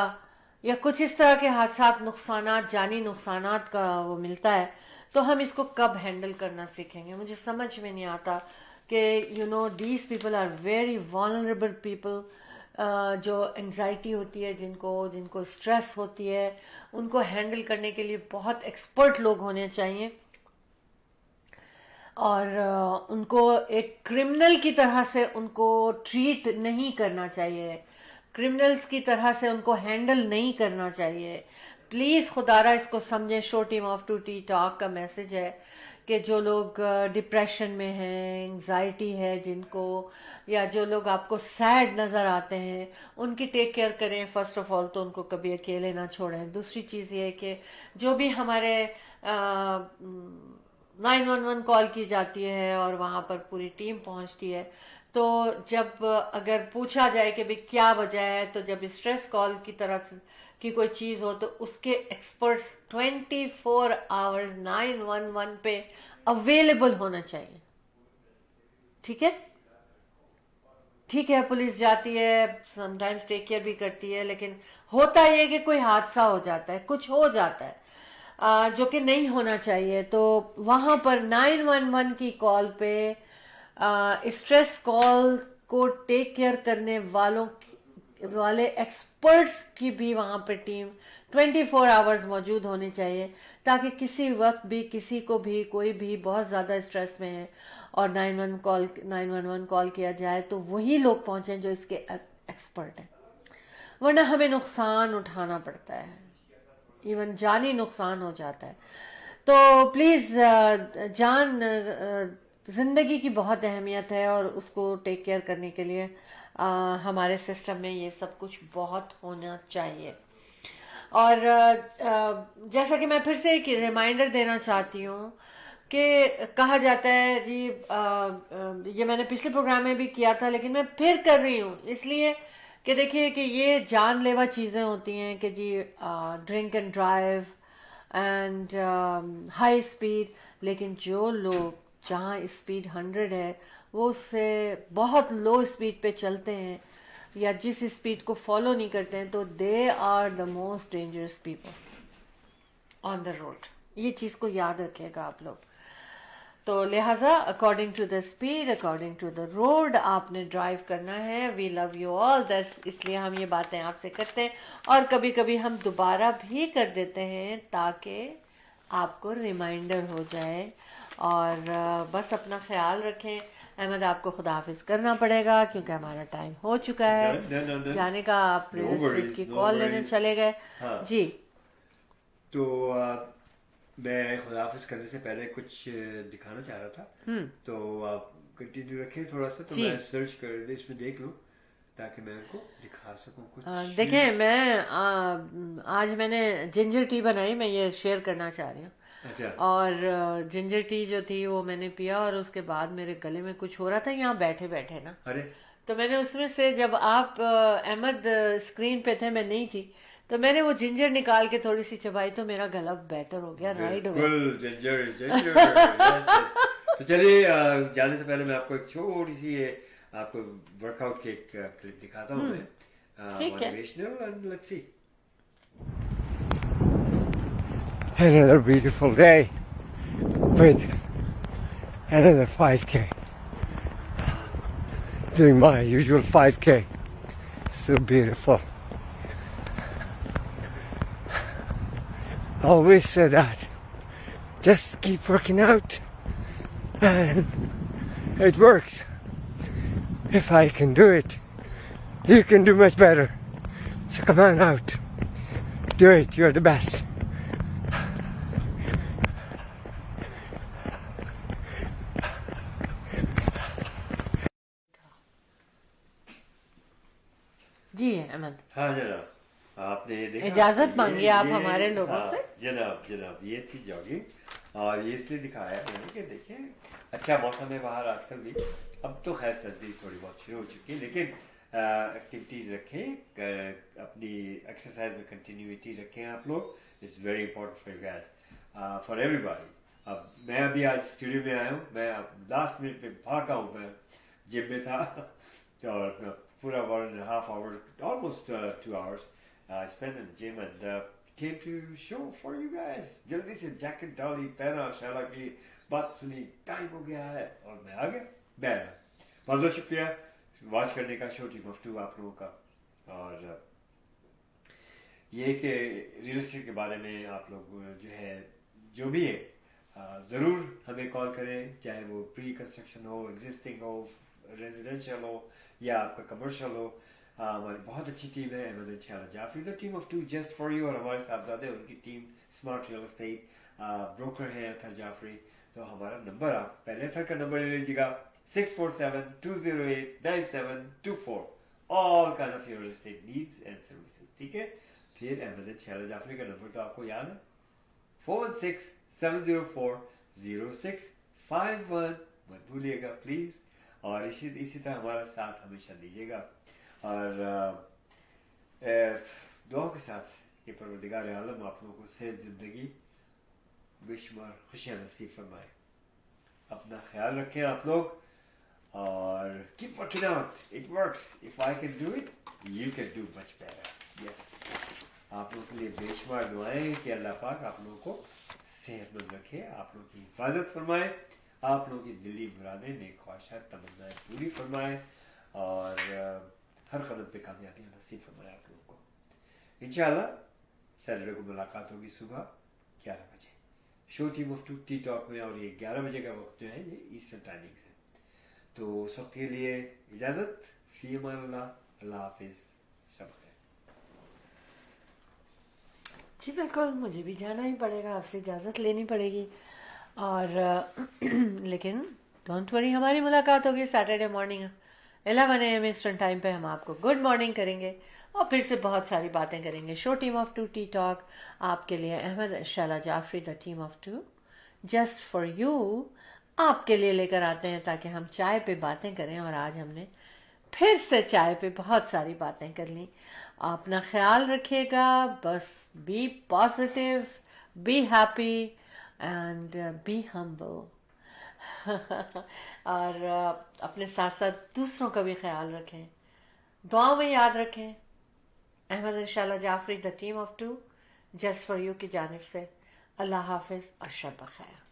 या कुछ इस तरह के हादसात, नुकसानात, जानी नुकसानात का वो मिलता है। तो हम इसको कब हैंडल करना सीखेंगे? मुझे समझ में नहीं आता कि these people are very vulnerable people. जो एंजाइटी होती है, जिनको स्ट्रेस होती है, उनको हैंडल करने के लिए बहुत एक्सपर्ट लोग होने चाहिए। और उनको एक क्रिमिनल की तरह से उनको ट्रीट नहीं करना चाहिए, क्रिमिनल्स की तरह से उनको हैंडल नहीं करना चाहिए। प्लीज़ खुदारा इसको समझें। Show team of two T talk का मैसेज है कि जो लोग डिप्रेशन में हैं, एंजाइटी है जिनको, या जो लोग आपको सैड नज़र आते हैं, उनकी टेक केयर करें। फर्स्ट ऑफ ऑल तो उनको कभी अकेले ना छोड़ें। दूसरी चीज़ ये है कि जो भी हमारे 911 कॉल की जाती है और वहाँ पर पूरी टीम पहुँचती है, तो जब अगर पूछा जाए कि भाई क्या वजह है, तो जब स्ट्रेस कॉल की तरह की कोई चीज़ हो तो उसके एक्सपर्ट्स 24 आवर्स 911 पे अवेलेबल होना चाहिए। ठीक है, ठीक है, पुलिस जाती है, समटाइम्स टेक केयर भी करती है, लेकिन होता ये कि कोई हादसा हो जाता है, कुछ हो जाता है जो कि नहीं होना चाहिए। तो वहाँ पर 911 की कॉल पे स्ट्रेस कॉल को टेक केयर करने वाले एक्सपर्ट्स की भी वहाँ पे टीम 24 आवर्स मौजूद होनी चाहिए, ताकि किसी वक्त भी किसी को भी, कोई भी बहुत ज़्यादा स्ट्रेस में है और 911 कॉल किया जाए तो वही लोग पहुँचें जो इसके एक्सपर्ट हैं। वरना हमें नुकसान उठाना पड़ता है, इवन जानी नुकसान हो जाता है। तो प्लीज़ ज़िंदगी की बहुत अहमियत है और उसको टेक केयर करने के लिए हमारे सिस्टम में ये सब कुछ बहुत होना चाहिए। और जैसा कि मैं फिर से एक रिमाइंडर देना चाहती हूँ कि कहा जाता है जी, ये मैंने पिछले प्रोग्राम में भी किया था लेकिन मैं फिर कर रही हूँ इसलिए कि देखिए कि ये जानलेवा चीज़ें होती हैं कि जी drink and drive and high speed, लेकिन जो लोग जहाँ स्पीड 100 है वो उससे बहुत लो स्पीड पे चलते हैं या जिस स्पीड को फॉलो नहीं करते हैं, तो they are the most dangerous people on the road. ये चीज़ को याद रखिएगा आप लोग। तो लिहाजा according to the speed, according to the road आपने ड्राइव करना है। वी लव यू ऑल, दस इसलिए हम ये बातें आपसे करते हैं और कभी कभी हम दोबारा भी कर देते हैं ताकि आपको रिमाइंडर हो जाए। और बस अपना ख्याल रखें। अहमद, आपको खुदा हाफिज करना पड़ेगा क्योंकि हमारा टाइम हो चुका है जाने का। आप की कॉल लेने चले गए। हाँ। जी, तो मैं खुदा हाफिज करने से पहले कुछ दिखाना चाह रहा था, तो आप कंटिन्यू रखें थोड़ा सा, तो मैं सर्च कर इसमें देख लूँ ताकि मैं उनको दिखा सकूँ कुछ। देखें, मैं आज मैंने जिंजर टी बनाई, मैं ये शेयर करना चाह रही हूँ। अच्छा। और जिंजर टी जो थी वो मैंने पिया और उसके बाद मेरे गले में कुछ हो रहा था यहाँ बैठे बैठे ना। अरे, तो मैंने उसमें से, जब आप अहमद स्क्रीन पे थे मैं नहीं थी, तो मैंने वो जिंजर निकाल के थोड़ी सी चबाई तो मेरा गला बेटर हो गया, राइट हो गया। बिल्कुल जिंजर yes. तो चलिए जाने से पहले मैं आपको एक छोटी सी आपको वर्कआउट की एक क्लिप दिखाता हूँ मैं, ठीक है। Motivational, and let's see. Another beautiful day with another 5K. Doing my usual 5K. So beautiful. I always say that. Just keep working out and it works. If I can do it, you can do much better. So come on out. Do it. You're the best. जी अहमद। हाँ जनाब, آپ نے دیکھا اجازت مانگی آپ یہ- ہمارے لوگوں ہاں، سے. جناب یہ تھی جاگنگ اور یہ اس لیے دکھایا میں نے کہ دیکھیں اچھا موسم ہے باہر آج کل بھی. اب تو خیر سردی تھوڑی بہت شروع ہو چکی ہے لیکن ایکٹیویٹیز رکھیں, اپنی ایکسرسائز میں کنٹینیوٹی رکھیں آپ لوگ. It's very important for you guys, for everybody. اب میں ابھی آج اسٹوڈیو میں آیا ہوں, میں لاسٹ منٹ پہ بھاگا ہوں, میں جم میں تھا اور پورا 1.5 hour, almost 2 hours I spent in the gym and came to show for you guys. جلدی سے جیکٹ ڈالی, پہنا, شالا کی بات سنی, ٹائم ہو گیا ہے اور میں آ گیا. بہت بہت شکریہ واچ کرنے کا, شو ٹیم آف 2 آپ لوگوں کا. اور یہ کہ ریئل اسٹیٹ کے بارے میں آپ لوگ جو ہے جو بھی ہے ضرور ہمیں کال کریں, چاہے وہ پری کنسٹرکشن ہو, ایگزسٹنگ ہو, ریزیڈینشیل ہو یا آپ کا کمرشل ہو. ہماری بہت اچھی ٹیم ہے, Ahmed and Shehla Jafri, the team of 2 just for you. اور ہمارے صاحبزادے ان کی team smart real estate broker ہے اطہر جعفری. تو ہمارا نمبر آپ پہلے اطہر کا نمبر لے لیجیے گا 647-208-9724. all kind of real estate needs and services. ٹھیک ہے, پھر احمد اینڈ شہلا جعفری کا نمبر تو آپ کو یاد ہے 416-704-0651. مت بھولیے گا پلیز. اور اسی طرح ہمارا ساتھ ہمیشہ دیجیے گا. اور دعاؤں کے ساتھ کہ پروردگار عالم آپ لوگوں کو صحت, زندگی, بے شمار خوشیاں نصیب فرمائے. اپنا خیال رکھیں آپ لوگ اور keep working out. It works. If I can do it, you can do much better. Yes. آپ لوگوں کے لیے بے شمار دعائیں کہ اللہ پاک آپ لوگوں کو صحت مند رکھے, آپ لوگوں کی حفاظت فرمائے, آپ لوگوں کی دلی مرادیں, نیک خواہشات, تمنائیں پوری فرمائے اور ہر قدم پہ کامیابی نصیب فرمائے آپ لوگوں کو. انشاءاللہ سیٹرڈے کو ملاقات ہوگی صبح 11 بجے شو ٹیم آف 2 ٹی ٹاک میں. اور یہ 11 بجے کا وقت جو ہے یہ ایسٹرن ٹائمنگ ہے. تو اس وقت کے لیے اجازت, فی امان اللہ, اللہ حافظ, شب خیر. جی بالکل, مجھے بھی جانا ہی پڑے گا, آپ سے اجازت لینی پڑے گی. اور لیکن ڈونٹ وری, ہماری ملاقات ہوگی Saturday morning 11 AM eastern time پہ. ہم آپ کو گڈ مارننگ کریں گے اور پھر سے بہت ساری باتیں کریں گے. Show team of 2 Tea Talk آپ کے لیے, Ahmed Shehla Jafri, the team of 2 just for you آپ کے لیے لے کر آتے ہیں تاکہ ہم چائے پہ باتیں کریں. اور آج ہم نے پھر سے چائے پہ بہت ساری باتیں کر لیں. اپنا خیال رکھیے گا, بس be positive, be happy and be humble. اور اپنے ساتھ ساتھ دوسروں کا بھی خیال رکھیں, دعاؤں میں یاد رکھیں. Ahmed Shehla Jafri, the team of 2 just for you کی جانب سے اللہ حافظ اور شب بخیر.